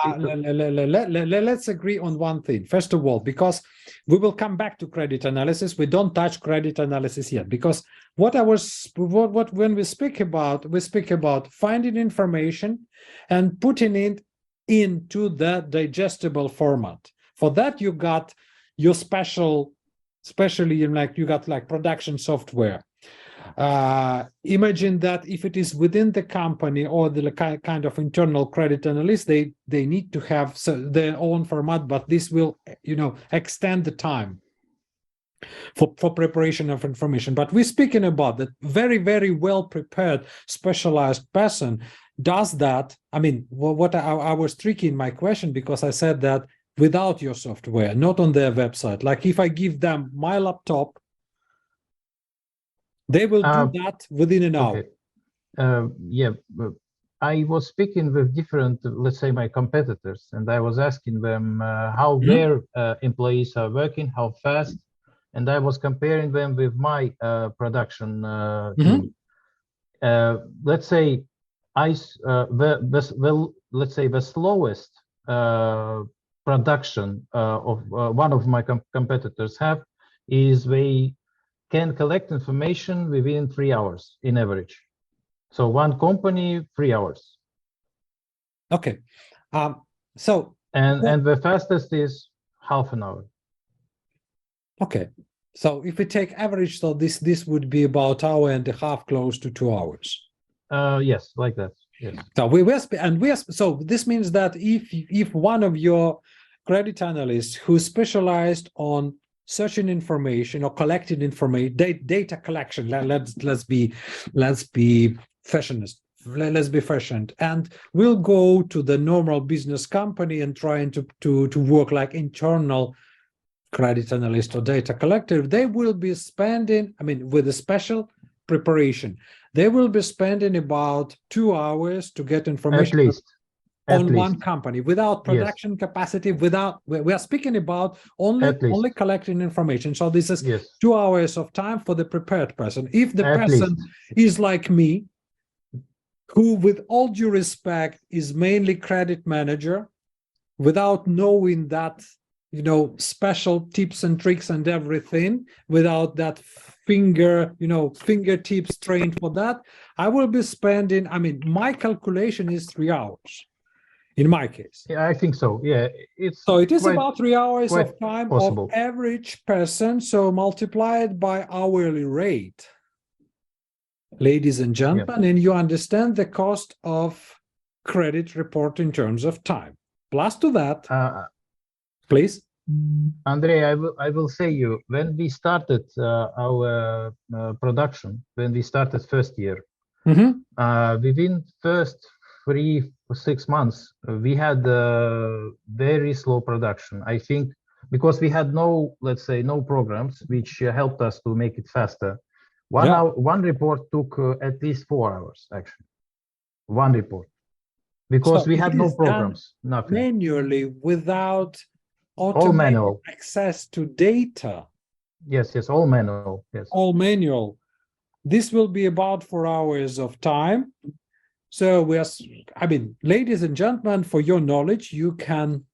agree on one thing. First of all, because we will come back to credit analysis, we don't touch credit analysis yet. Because when we speak about finding information and putting it into the digestible format. For that, you got your especially like you got like production software. Imagine that if it is within the company or the kind of internal credit analyst, they need to have their own format, but this will extend the time for preparation of information. But we're speaking about that very, very well prepared specialized person does that. I mean, what I was tricky in my question, because I said that without your software, not on their website. Like if I give them my laptop, they will do that within an hour. Yeah, I was speaking with different, let's say, my competitors, and I was asking them how their employees are working, how fast, and I was comparing them with my production team. Let's say let's say the slowest production of one of my competitors have is they can collect information within 3 hours in average. So one company, 3 hours. Okay. And the fastest is half an hour. Okay. So if we take average, so this would be about hour and a half, close to 2 hours. Yes, like that. Yes. So so this means that if one of your credit analysts who specialized on searching information or collecting information, data collection, let's be fashionist. Let's be fashioned, and we'll go to the normal business company and trying to work like internal credit analyst or data collector. They will be spending, I mean, with a special preparation, they will be spending about 2 hours to get information at least one company without production capacity. Without, we are speaking about only collecting information. So this is 2 hours of time for the prepared person. If the person is like me, who with all due respect is mainly credit manager, without knowing that special tips and tricks and everything, without that fingertips trained for that, I will be spending, I mean, my calculation is 3 hours in my case. Yeah, I think so. Yeah, it is about 3 hours of time possible. Of average person, so multiplied by hourly rate, ladies and gentlemen, and you understand the cost of credit report in terms of time. Plus to that, please. Andrei, I will say you, when we started our production, when we started first year, within first 3 or 6 months, we had very slow production. I think because we had no, let's say, no programs which helped us to make it faster. One report took at least 4 hours, actually. One report. Because we had no programs, nothing. Manually, without automated access to data. Yes, all manual. Yes. All manual. This will be about 4 hours of time. So ladies and gentlemen, for your knowledge, you can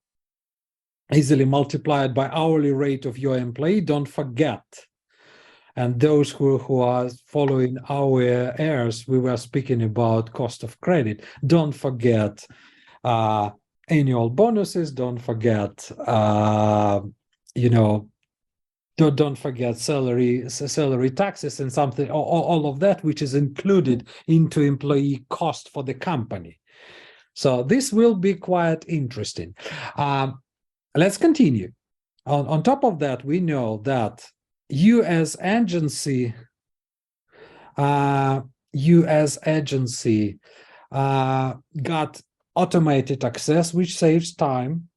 easily multiply it by hourly rate of your employee. Don't forget. And those who are following our airs, we were speaking about cost of credit. Don't forget annual bonuses. Don't forget, don't forget salary taxes and something, all of that, which is included into employee cost for the company. So this will be quite interesting. Let's continue. On top of that, we know that you as agency got automated access, which saves time.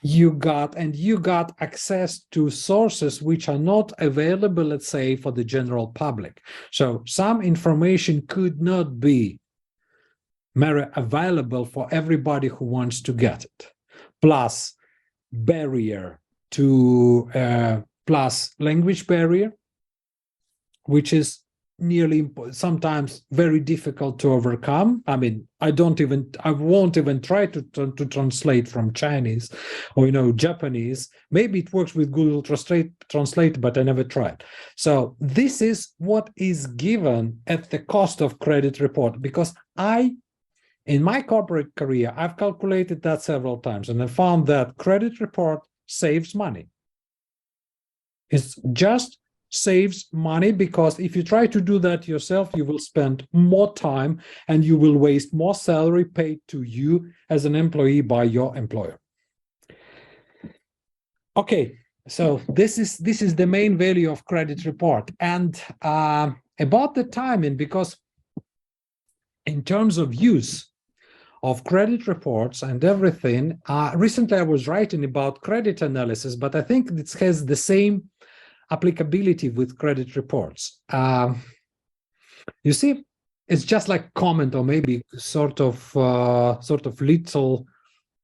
you got access to sources which are not available, let's say, for the general public. So some information could not be available for everybody who wants to get it. Plus barrier to plus language barrier, which is nearly sometimes very difficult to overcome. I mean, I won't even try to translate from Chinese or Japanese. Maybe it works with Google Translate, but I never tried. So this is what is given at the cost of credit report, because in my corporate career, I've calculated that several times, and I found that credit report saves money. It's just saves money, because if you try to do that yourself, you will spend more time and you will waste more salary paid to you as an employee by your employer. Okay, so this is the main value of credit report. And about the timing, because in terms of use of credit reports and everything, recently I was writing about credit analysis, but I think it has the same applicability with credit reports. You see, it's just like comment, or maybe sort of little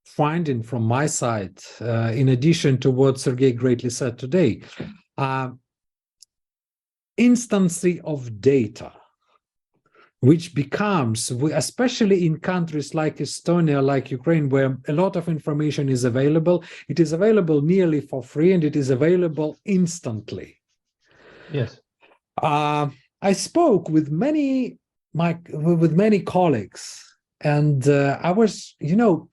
finding from my side, in addition to what Sergey greatly said today. Instancy of data, which becomes, especially in countries like Estonia, like Ukraine, where a lot of information is available, it is available nearly for free, and it is available instantly. Yes. I spoke with many colleagues, and I was,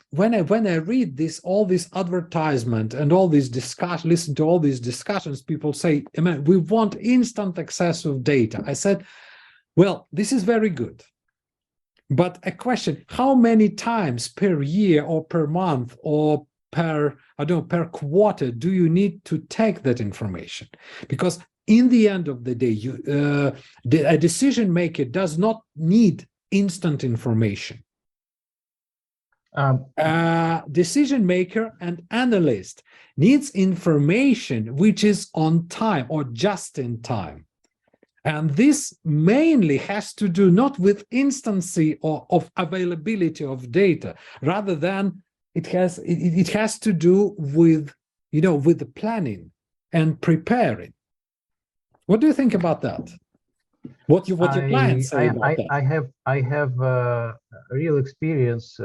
when I read all this advertisement and all these discussions, listen to all these discussions, people say, we want instant access of data. I said, well, this is very good, but a question: how many times per year or per month or per quarter do you need to take that information? Because in the end of the day, a decision maker does not need instant information. Decision maker and analyst needs information which is on time or just in time. And this mainly has to do not with instancy or of availability of data, rather than it has to do with with the planning and preparing. What do you think about that? What your clients say about that? I have real experience.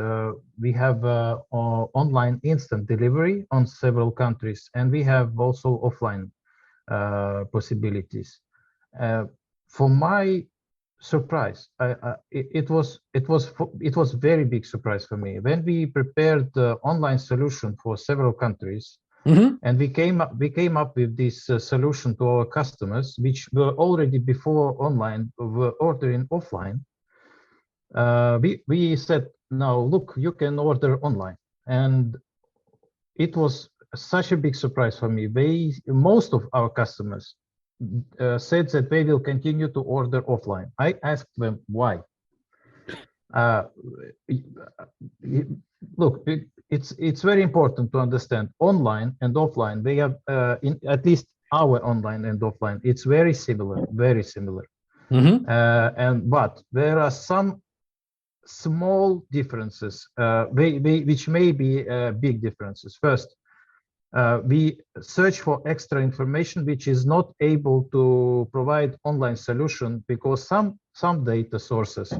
We have online instant delivery on several countries, and we have also offline possibilities. For my surprise, it was very big surprise for me when we prepared the online solution for several countries. Mm-hmm. And we came up with this solution to our customers, which were already before online, were ordering offline. We said, now look, you can order online, and it was such a big surprise for me. Most of our customers said that they will continue to order offline. I asked them why. Look, it's very important to understand online and offline. They have, at least our online and offline, it's very similar, very similar. Mm-hmm. But there are some small differences, which may be big differences. First, we search for extra information which is not able to provide online solution, because some data sources,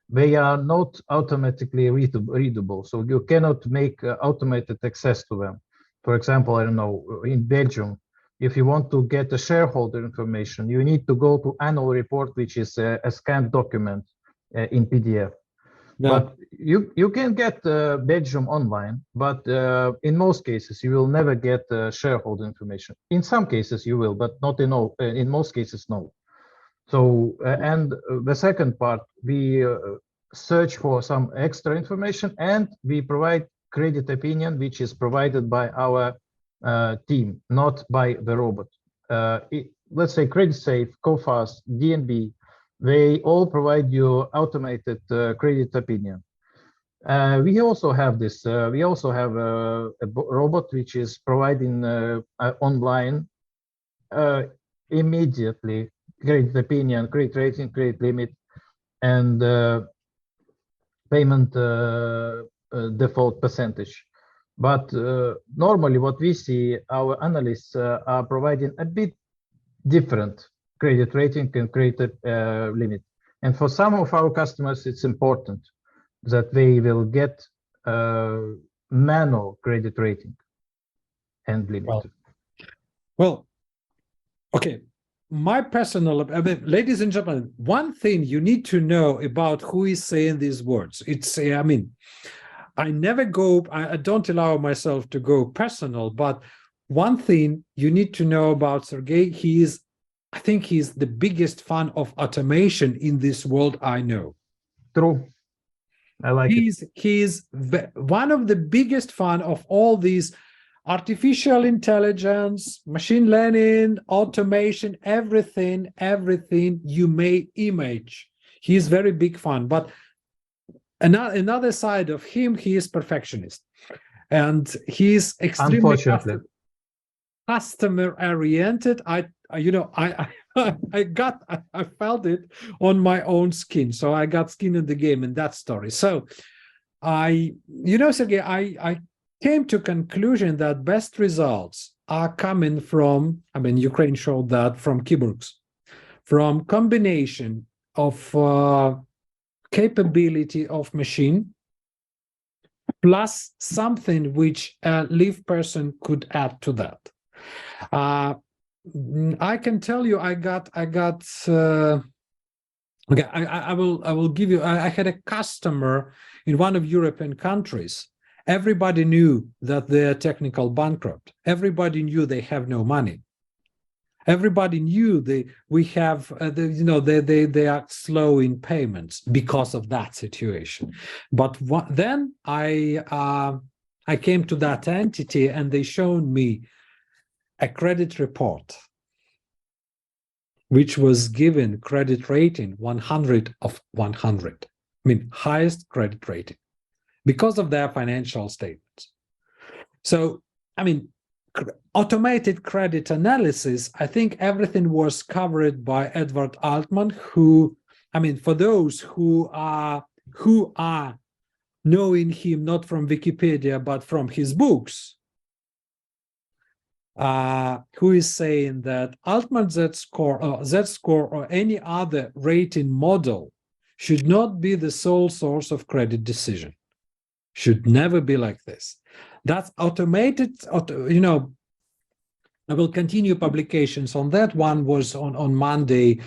they are not automatically readable, so you cannot make automated access to them. For example, I don't know, in Belgium, if you want to get the shareholder information, you need to go to annual report, which is a scanned document in PDF. Yeah. But you can get Belgium online, but in most cases you will never get shareholder information. In some cases you will, but not in all. In most cases, no. So and the second part, we search for some extra information, and we provide credit opinion, which is provided by our team, not by the robot. Let's say CreditSafe, CoFast, DNB. They all provide you automated credit opinion. We also have this. We also have robot which is providing online immediately credit opinion, credit rating, credit limit, and payment default percentage. But normally, what we see, our analysts are providing a bit different credit rating and credit limit. And for some of our customers, it's important that they will get manual credit rating and limit. Well, okay. My personal, I mean, ladies and gentlemen, one thing you need to know about who is saying these words. It's, I mean, I never go, I don't allow myself to go personal, but one thing you need to know about Sergey, I think he's the biggest fan of automation in this world I know. True. I like it. He's one of the biggest fan of all these artificial intelligence, machine learning, automation, everything you may image. He's very big fan, but another side of him, he is perfectionist, and he's extremely customer oriented. I felt it on my own skin, so I got skin in the game in that story. So Sergey, I came to conclusion that best results are coming from, I mean, Ukraine showed that, from keywords, from combination of capability of machine plus something which a live person could add to that. I can tell you, okay, I will give you, I had a customer in one of European countries. Everybody knew that they're technical bankrupt. Everybody knew they have no money. Everybody knew they are slow in payments because of that situation. But then I came to that entity and they showed me a credit report which was given credit rating 100 of 100. I mean, highest credit rating because of their financial statements. So, I mean, automated credit analysis, I think everything was covered by Edward Altman, who, I mean, for those who are knowing him not from Wikipedia, but from his books, who is saying that Altman Z-score or any other rating model should not be the sole source of credit decision. Should never be like this. That's automated, I will continue publications on that. One was on Monday.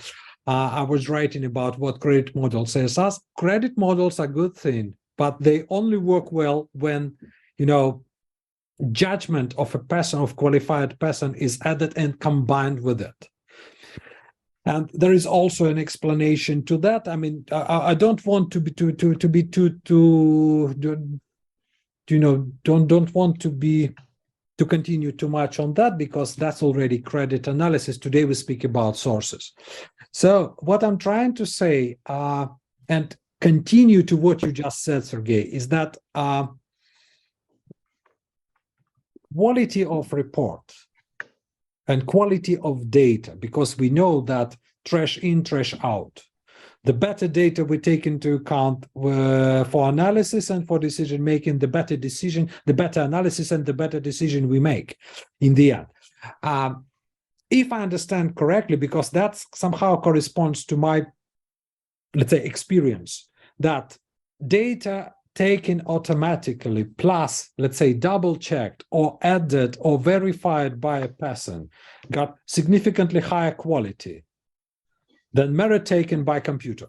I was writing about what credit model says us. Credit models are a good thing, but they only work well when, judgment of a person, of qualified person, is added and combined with it. And there is also an explanation to that. I mean, I don't want to be don't want to continue too much on that, because that's already credit analysis. Today we speak about sources. So what I'm trying to say, and continue to what you just said, Sergey, is that quality of report and quality of data, because we know that trash in, trash out. The better data we take into account for analysis and for decision making, the better analysis and the better decision we make in the end. If I understand correctly, because that somehow corresponds to my, let's say, experience, that data taken automatically plus, let's say, double checked or added or verified by a person got significantly higher quality than mirror taken by computer.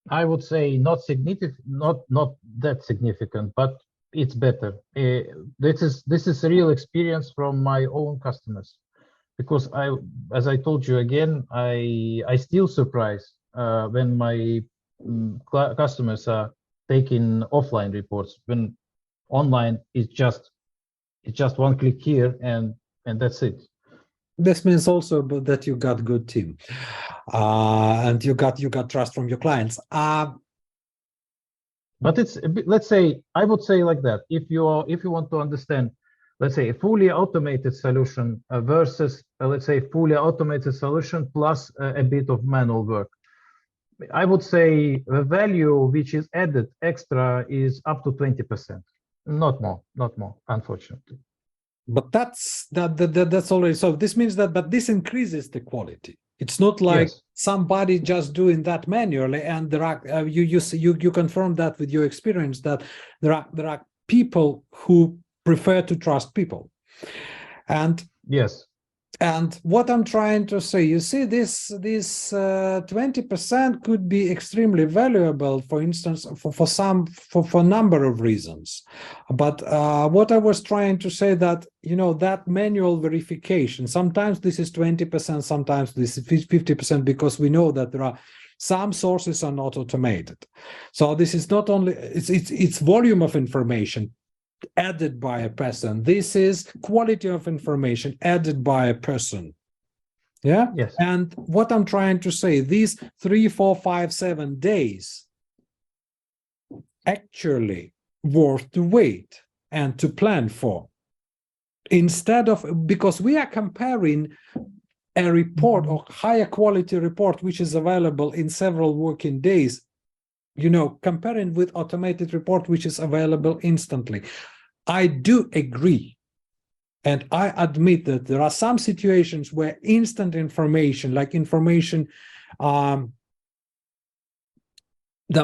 I would say not significant, not that significant, but it's better. This is a real experience from my own customers, because as I told you again, I still surprised when my customers are taking offline reports, when online is just one click here and that's it. This means also that you got good team, and you got trust from your clients. But it's a bit, let's say, I would say like that. If you want to understand, let's say, a fully automated solution versus, let's say, fully automated solution plus a bit of manual work, I would say the value which is added extra is up to 20%, not more, unfortunately. But that's already, so this means that, but this increases the quality. It's not like Yes. somebody just doing that manually, and there are you confirm that with your experience that there are people who prefer to trust people. And Yes. And what I'm trying to say, you see, this 20% could be extremely valuable, for instance, for a number of reasons. But what I was trying to say that, you know, that manual verification, sometimes this is 20%, sometimes this is 50%, because we know that there are some sources are not automated. So this is not only, it's volume of information added by a person. This is quality of information added by a person. Yeah. Yes. And what I'm trying to say, these 3, 4, 5, 7 days actually worth to wait and to plan for, instead of, because we are comparing a report or higher quality report which is available in several working days, you know, comparing with automated report which is available instantly. I do agree, and I admit that there are some situations where instant information, like information, there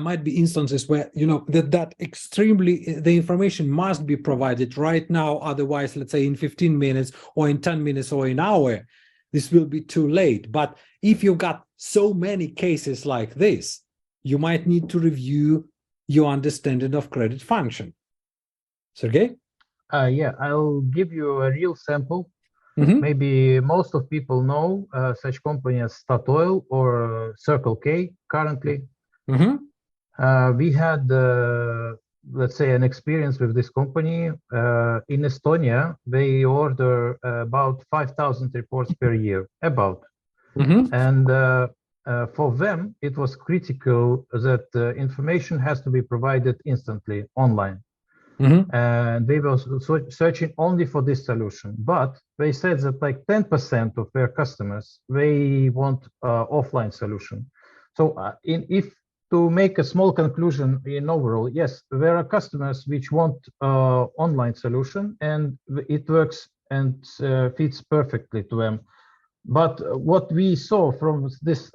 might be instances where, you know, that extremely, the information must be provided right now, otherwise, let's say in 15 minutes or in 10 minutes or an hour, this will be too late. But if you've got so many cases like this, you might need to review your understanding of credit function. Sergey? Yeah, I'll give you a real sample. Maybe most of people know such company as Statoil or Circle K currently. We had, let's say, an experience with this company. In Estonia, they order about 5,000 reports per year, about. And for them, it was critical that information has to be provided instantly online. And they were searching only for this solution. But they said that like 10% of their customers, they want offline solution. So if to make a small conclusion in overall, yes, there are customers which want online solution, and it works and fits perfectly to them. But what we saw from this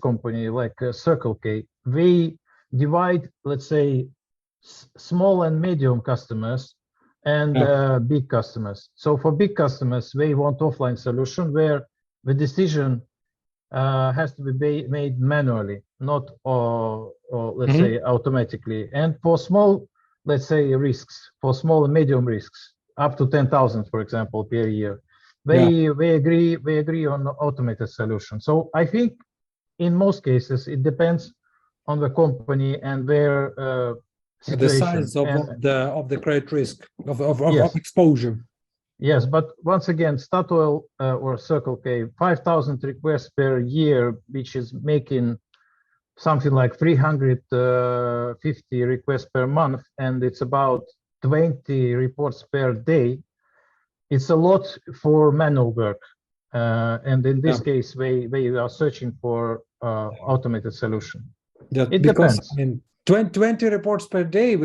company, like Circle K, they divide, let's say, small and medium customers and big customers. So for big customers, they want offline solution where the decision has to be made manually, not let's say automatically. And for small, let's say, risks, for small and medium risks, up to 10,000, for example, per year, they agree on automated solution. So I think in most cases it depends on the company and their situation. The size of the credit risk of yes. exposure. Yes, but once again, Statoil or Circle K, 5,000 requests per year, which is making something like 350 requests per month, and it's about 20 reports per day. It's a lot for manual work. And in this case, they are searching for automated solution. It depends. I mean, 20 reports per day.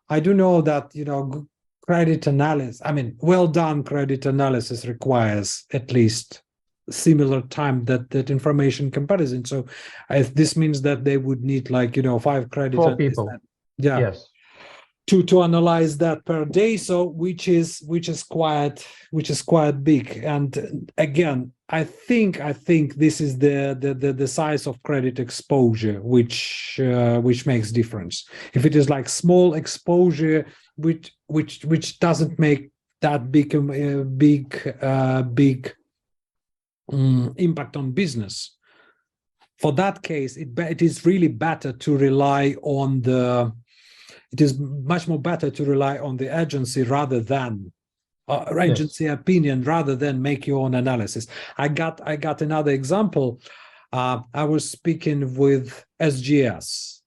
I do know that, you know, credit analysis, I mean, well done credit analysis requires at least similar time that information comparison. So this means that they would need, like, you know, 5 credit 4 people. Yes. To analyze that per day, so which is quite big. And again, I think this is the size of credit exposure which makes difference. If it is like small exposure which doesn't make that big impact on business, for that case it is really better to rely on it is much more better to rely on the agency rather than agency opinion, rather than make your own analysis. I got another example. I was speaking with SGS.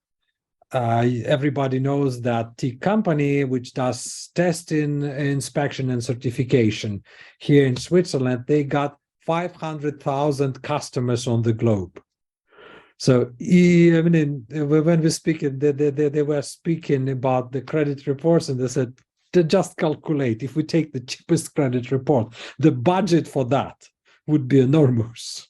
everybody knows that T company, which does testing, inspection, and certification here in Switzerland, they got 500,000 customers on the globe. So I mean, when we speaking, they were speaking about the credit reports, and they said, just calculate. If we take the cheapest credit report, the budget for that would be enormous.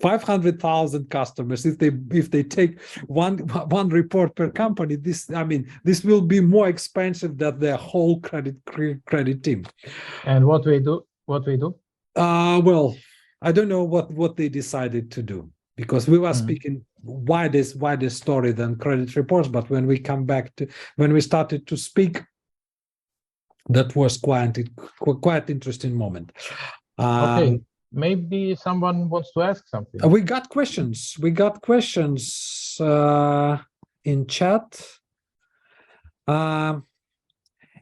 500,000 customers. If they take one report per company, this will be more expensive than their whole credit team. And what we do? Well, I don't know what they decided to do, because we were speaking wider story than credit reports. But when we started to speak, that was quite interesting moment. Okay. Maybe someone wants to ask something. We got questions. In chat.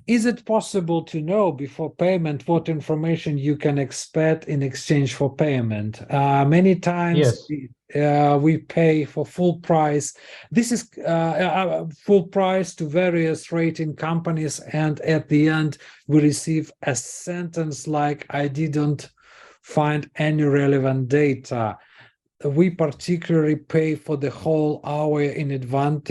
Is it possible to know before payment what information you can expect in exchange for payment? Many times we pay for full price. This is full price to various rating companies, and at the end we receive a sentence like, "I didn't find any relevant data." We particularly pay for the whole hour in advance,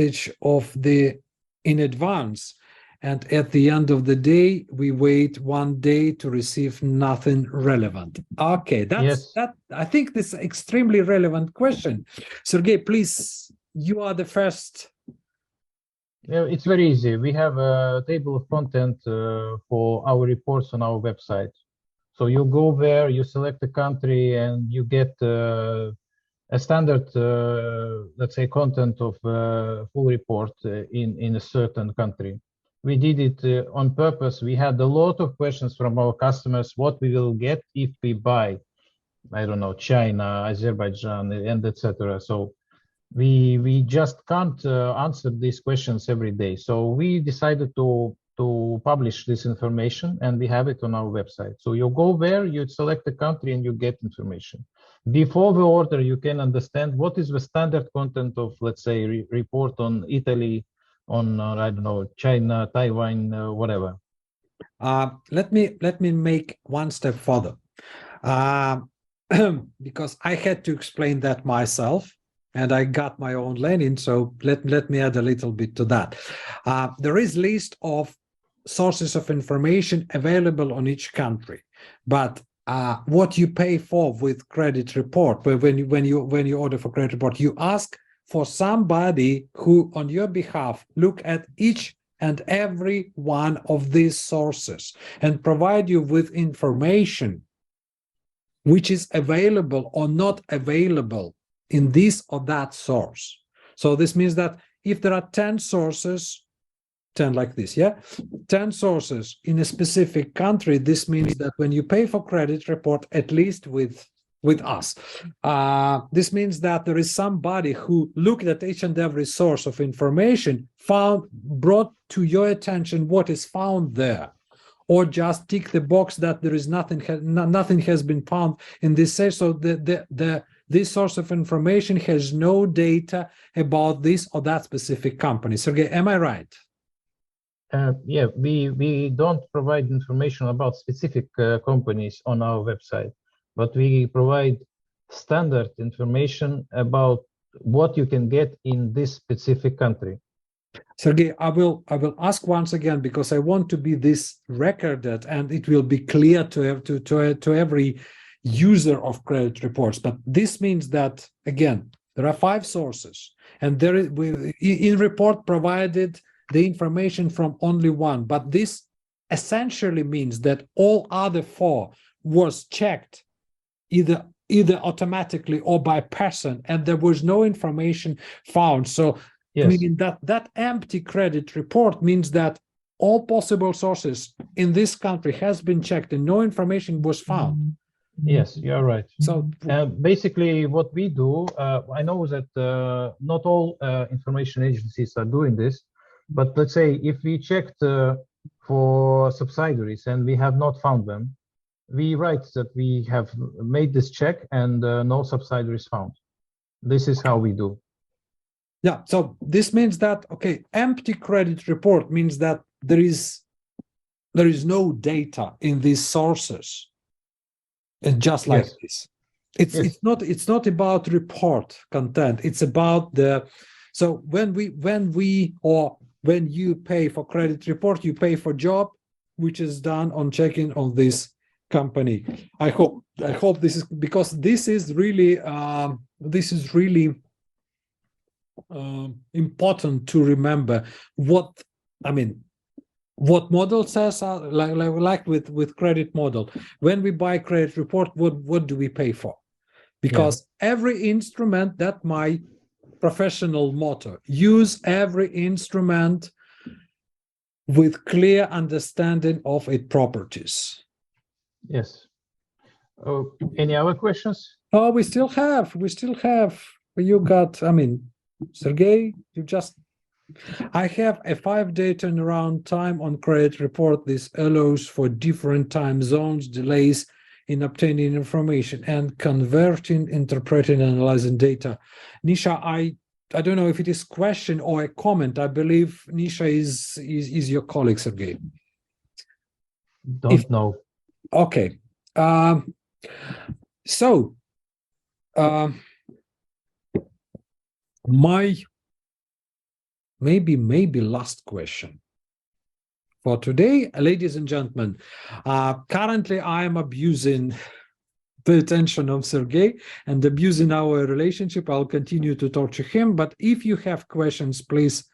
and at the end of the day we wait 1 day to receive nothing relevant. Okay, that I think this is an extremely relevant question. Sergey, please, you are the first. Yeah, it's very easy. We have a table of content for our reports on our website. So you go there, you select the country, and you get a standard, let's say, content of full report in a certain country. We did it on purpose. We had a lot of questions from our customers, what we will get if we buy, I don't know, China, Azerbaijan, and etc. So we just can't answer these questions every day. So we decided to publish this information, and we have it on our website. So you go there, you select the country, and you get information. Before the order, you can understand what is the standard content of, let's say, report on Italy, on I don't know, China, Taiwan, whatever. Let me make one step further, because I had to explain that myself, and I got my own landing. So let me add a little bit to that. There is list of sources of information available on each country, but what you pay for with credit report, when you order for credit report, you ask for somebody who on your behalf look at each and every one of these sources and provide you with information which is available or not available in this or that source. So this means that if there are 10 sources, 10 like this, 10 sources in a specific country, this means that when you pay for credit report, at least with us, this means that there is somebody who looked at each and every source of information, brought to your attention what is found there, or just tick the box that there is nothing has been found in this source. So this source of information has no data about this or that specific company. Sergey, am I right? Yeah, we don't provide information about specific companies on our website, but we provide standard information about what you can get in this specific country. Sergey, I will ask once again, because I want to be this recorded and it will be clear to every user of credit reports. But this means that, again, there are 5 sources, and there is in report provided the information from only one. But this essentially means that all other 4 was checked either automatically or by person, and there was no information found. So meaning that empty credit report means that all possible sources in this country has been checked and no information was found. Yes, you're right. So basically what we do, I know that not all information agencies are doing this, but let's say if we checked for subsidiaries and we have not found them, we write that we have made this check and no subsidiaries found. This is how we do. Yeah, so this means that, okay, empty credit report means that there is no data in these sources. And just like Yes. this. Yes. It's not about report content. It's about the, so when you pay for credit report, you pay for job which is done on checking on this company. I hope this is, because this is really important to remember. What model says, like with credit model, when we buy credit report, what do we pay for? Because every instrument, that my professional motto, use every instrument with clear understanding of its properties. Yes. Any other questions? Oh, we still have. You got, Sergey, I have a 5-day turnaround time on credit report. This allows for different time zones, delays in obtaining information and converting, interpreting, analyzing data. Nisha, I don't know if it is question or a comment. I believe Nisha is your colleague, Sergey. Don't know. Okay. My maybe last question for today, ladies and gentlemen. Currently, I am abusing the attention of Sergey and abusing our relationship. I'll continue to torture him. But if you have questions, please.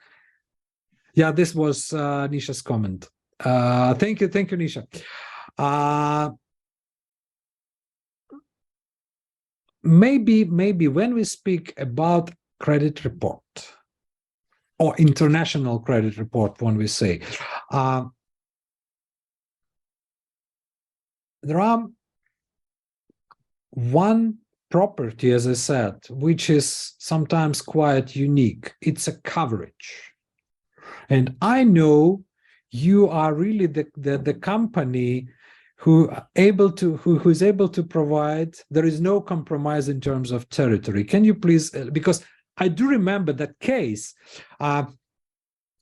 Yeah, this was Nisha's comment. Thank you, Nisha. Maybe when we speak about credit report or international credit report, when we say there are one property, as I said, which is sometimes quite unique. It's a coverage. And I know you are really the company who is able to provide, there is no compromise in terms of territory. Can you please, because I do remember that case,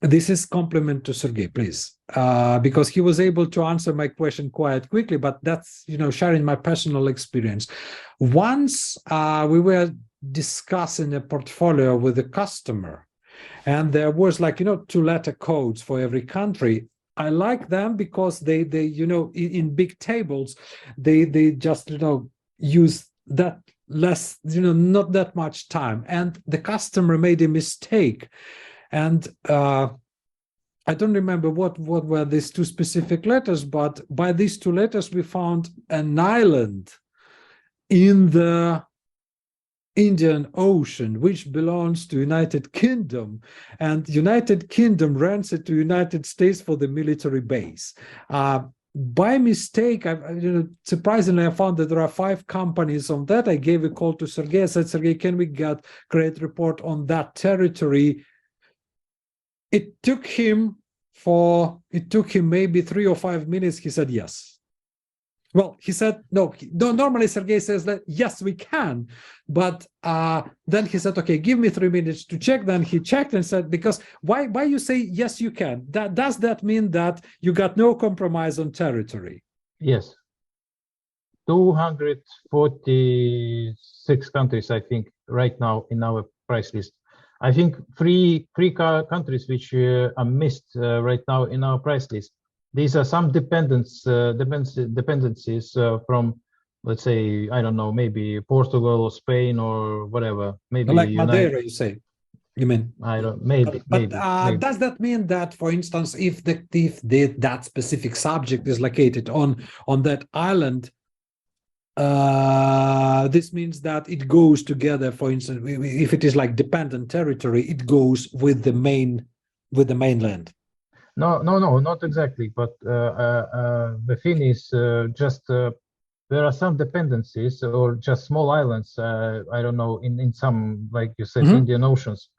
this is compliment to Sergey, please, because he was able to answer my question quite quickly, but that's, sharing my personal experience. Once we were discussing a portfolio with a customer, and there was 2-letter codes for every country. I like them because they in big tables, they just, use that less, not that much time. And the customer made a mistake. And I don't remember what were these 2 specific letters, but by these 2 letters, we found an island in the Indian Ocean, which belongs to United Kingdom, and United Kingdom rents it to United States for the military base. By mistake, surprisingly, I found that there are 5 companies on that. I gave a call to Sergey. I said, Sergey, can we get credit report on that territory? It took him maybe 3 or 5 minutes. He said yes. Well, he said no. Normally, Sergey says that yes, we can, but then he said, "Okay, give me 3 minutes to check." Then he checked and said, "Because why you say yes, you can? Does that mean that you got no compromise on territory?" Yes. 246 countries, I think, right now in our price list. I think three countries which are missed right now in our price list. These are some dependencies from, let's say, I don't know, maybe Portugal or Spain or whatever. Maybe like Madeira, you say. You mean? I don't. Maybe. But does that mean that, for instance, if that specific subject is located on that island, this means that it goes together? For instance, if it is like dependent territory, it goes with the mainland. No, not exactly. But the thing is, there are some dependencies or just small islands. I don't know, in some, like you said, Indian Oceans,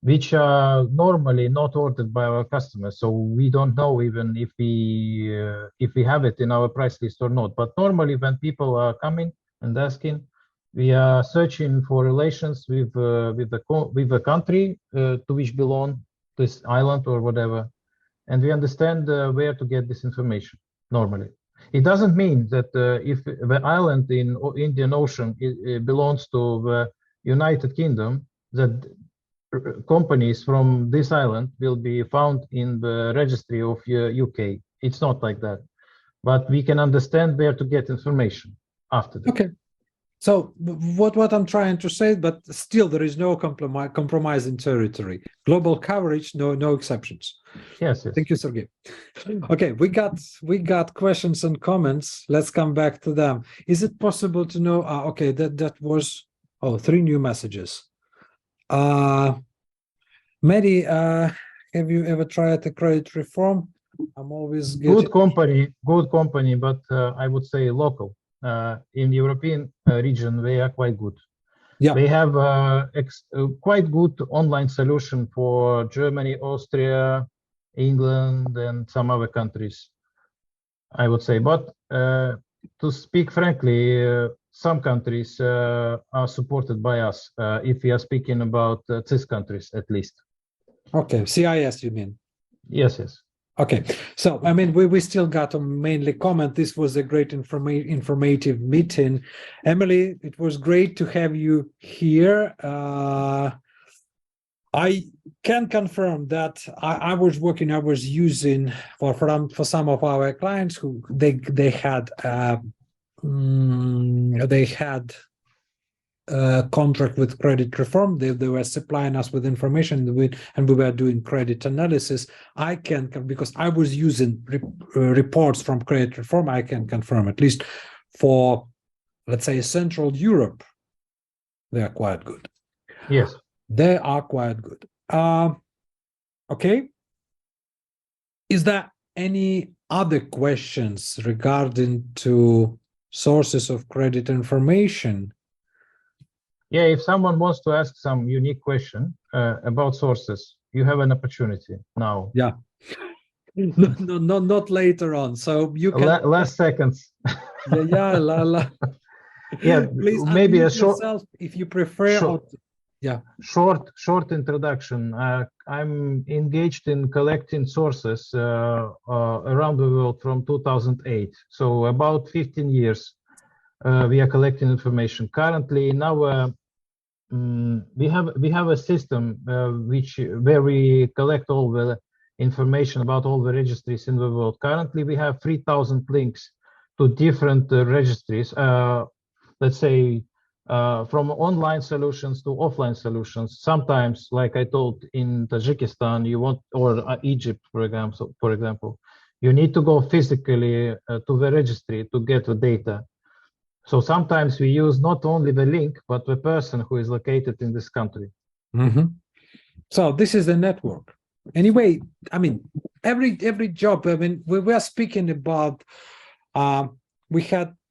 which are normally not ordered by our customers. So we don't know even if we have it in our price list or not. But normally, when people are coming and asking, We are searching for relations with the country to which belong this island or whatever, and we understand where to get this information normally. It doesn't mean that if the island in Indian Ocean belongs to the United Kingdom, that companies from this island will be found in the registry of UK. It's not like that, but we can understand where to get information after that. Okay. So what I'm trying to say, but still there is no compromise in territory. Global coverage, no exceptions. Yes, yes. Thank you, Sergey. Okay, we got questions and comments. Let's come back to them. Is it possible to know? Okay, that was 3 new messages. Mary, have you ever tried a credit reform? I'm always good company, but I would say local. In European region, they are quite good. Yeah, they have quite good online solution for Germany, Austria, England, and some other countries, I would say. But to speak frankly, some countries are supported by us, if we are speaking about CIS countries, at least. Okay, CIS, you mean? Yes, yes. Okay, so I mean, we still got to mainly comment. This was a great informative meeting. Emily, it was great to have you here. I can confirm that I was using for some of our clients who they had contract with credit reform. They were supplying us with information, and we were doing credit analysis. I can, because I was using reports from credit reform, I can confirm, at least for, let's say, Central Europe, they are quite good. Yes, they are quite good. Okay, is there any other questions regarding to sources of credit information? Yeah, if someone wants to ask some unique question about sources, you have an opportunity now. Yeah. No, not later on. So you can last seconds. Yeah. Yeah, please maybe a short yourself if you prefer. Short introduction. I'm engaged in collecting sources around the world from 2008. So about 15 years we are collecting information. Currently, in our we have a system where we collect all the information about all the registries in the world. Currently, we have 3,000 links to different registries. Let's say from online solutions to offline solutions. Sometimes, like I told, in Tajikistan, you want, or Egypt, for example, you need to go physically to the registry to get the data. So sometimes we use not only the link, but the person who is located in this country. Mm-hmm. So this is the network. Anyway, I mean, every job, I mean, we were speaking about,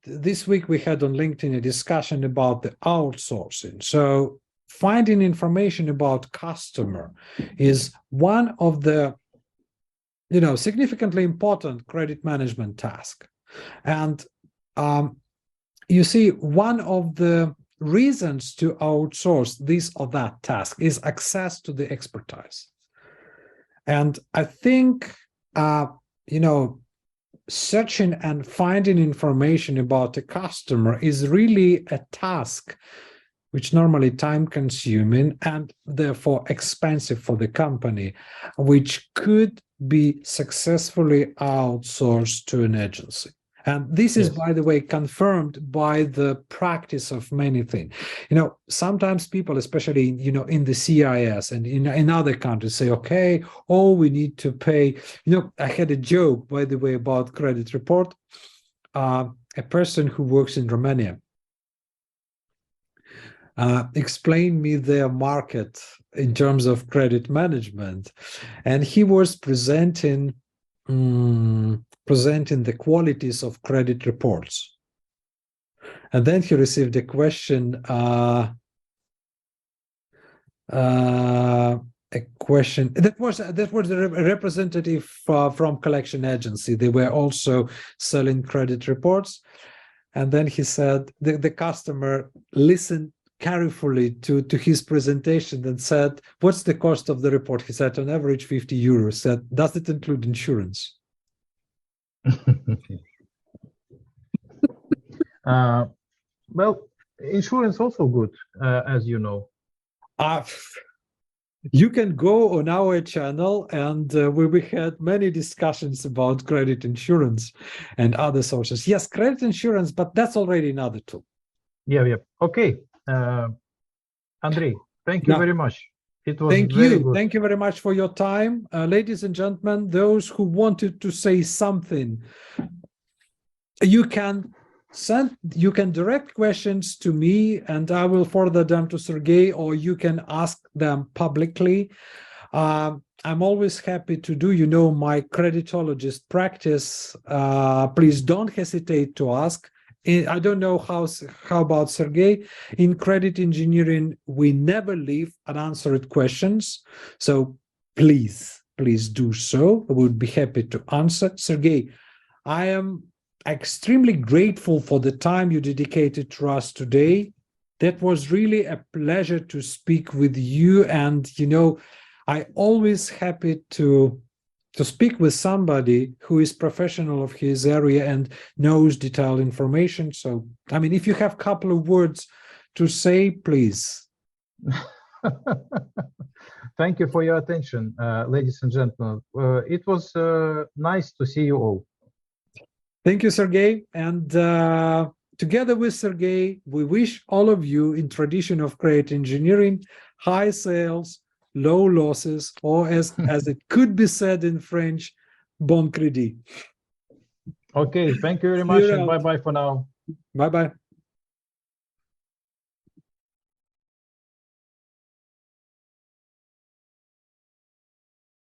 this week we had on LinkedIn a discussion about the outsourcing. So finding information about customer is one of the, significantly important credit management task. And you see, one of the reasons to outsource this or that task is access to the expertise. And I think, searching and finding information about a customer is really a task which normally time-consuming and therefore expensive for the company, which could be successfully outsourced to an agency. And this is, by the way, confirmed by the practice of many things. Sometimes people, especially, in the CIS and in other countries say, okay, we need to pay. I had a joke, by the way, about credit report. A person who works in Romania explained me their market in terms of credit management. And he was presenting the qualities of credit reports. And then he received a question, that was a representative from collection agency. They were also selling credit reports. And then he said, the customer listened carefully to his presentation and said, what's the cost of the report? He said, on average, 50 euros. Said, does it include insurance? Well, insurance also good, as you know. You can go on our channel, and we had many discussions about credit insurance and other sources. Yes, credit insurance, but that's already another tool. Yeah. Okay. Andrei, thank you very much. It was very good. Thank you very much for your time. Ladies and gentlemen, those who wanted to say something, you can direct questions to me and I will forward them to Sergey, or you can ask them publicly. I'm always happy to do, my creditologist practice. Please don't hesitate to ask. I don't know how about Sergey. In credit engineering, we never leave unanswered questions. So please do so. I would be happy to answer. Sergey, I am extremely grateful for the time you dedicated to us today. That was really a pleasure to speak with you. And, I always happy to speak with somebody who is professional of his area and knows detailed information. So, if you have a couple of words to say, please. Thank you for your attention, ladies and gentlemen. It was nice to see you all. Thank you, Sergey. And together with Sergey, we wish all of you, in tradition of credit engineering, high sales, low losses, or as it could be said in French, bon crédit. Okay, thank you very much, and bye-bye for now. Bye-bye.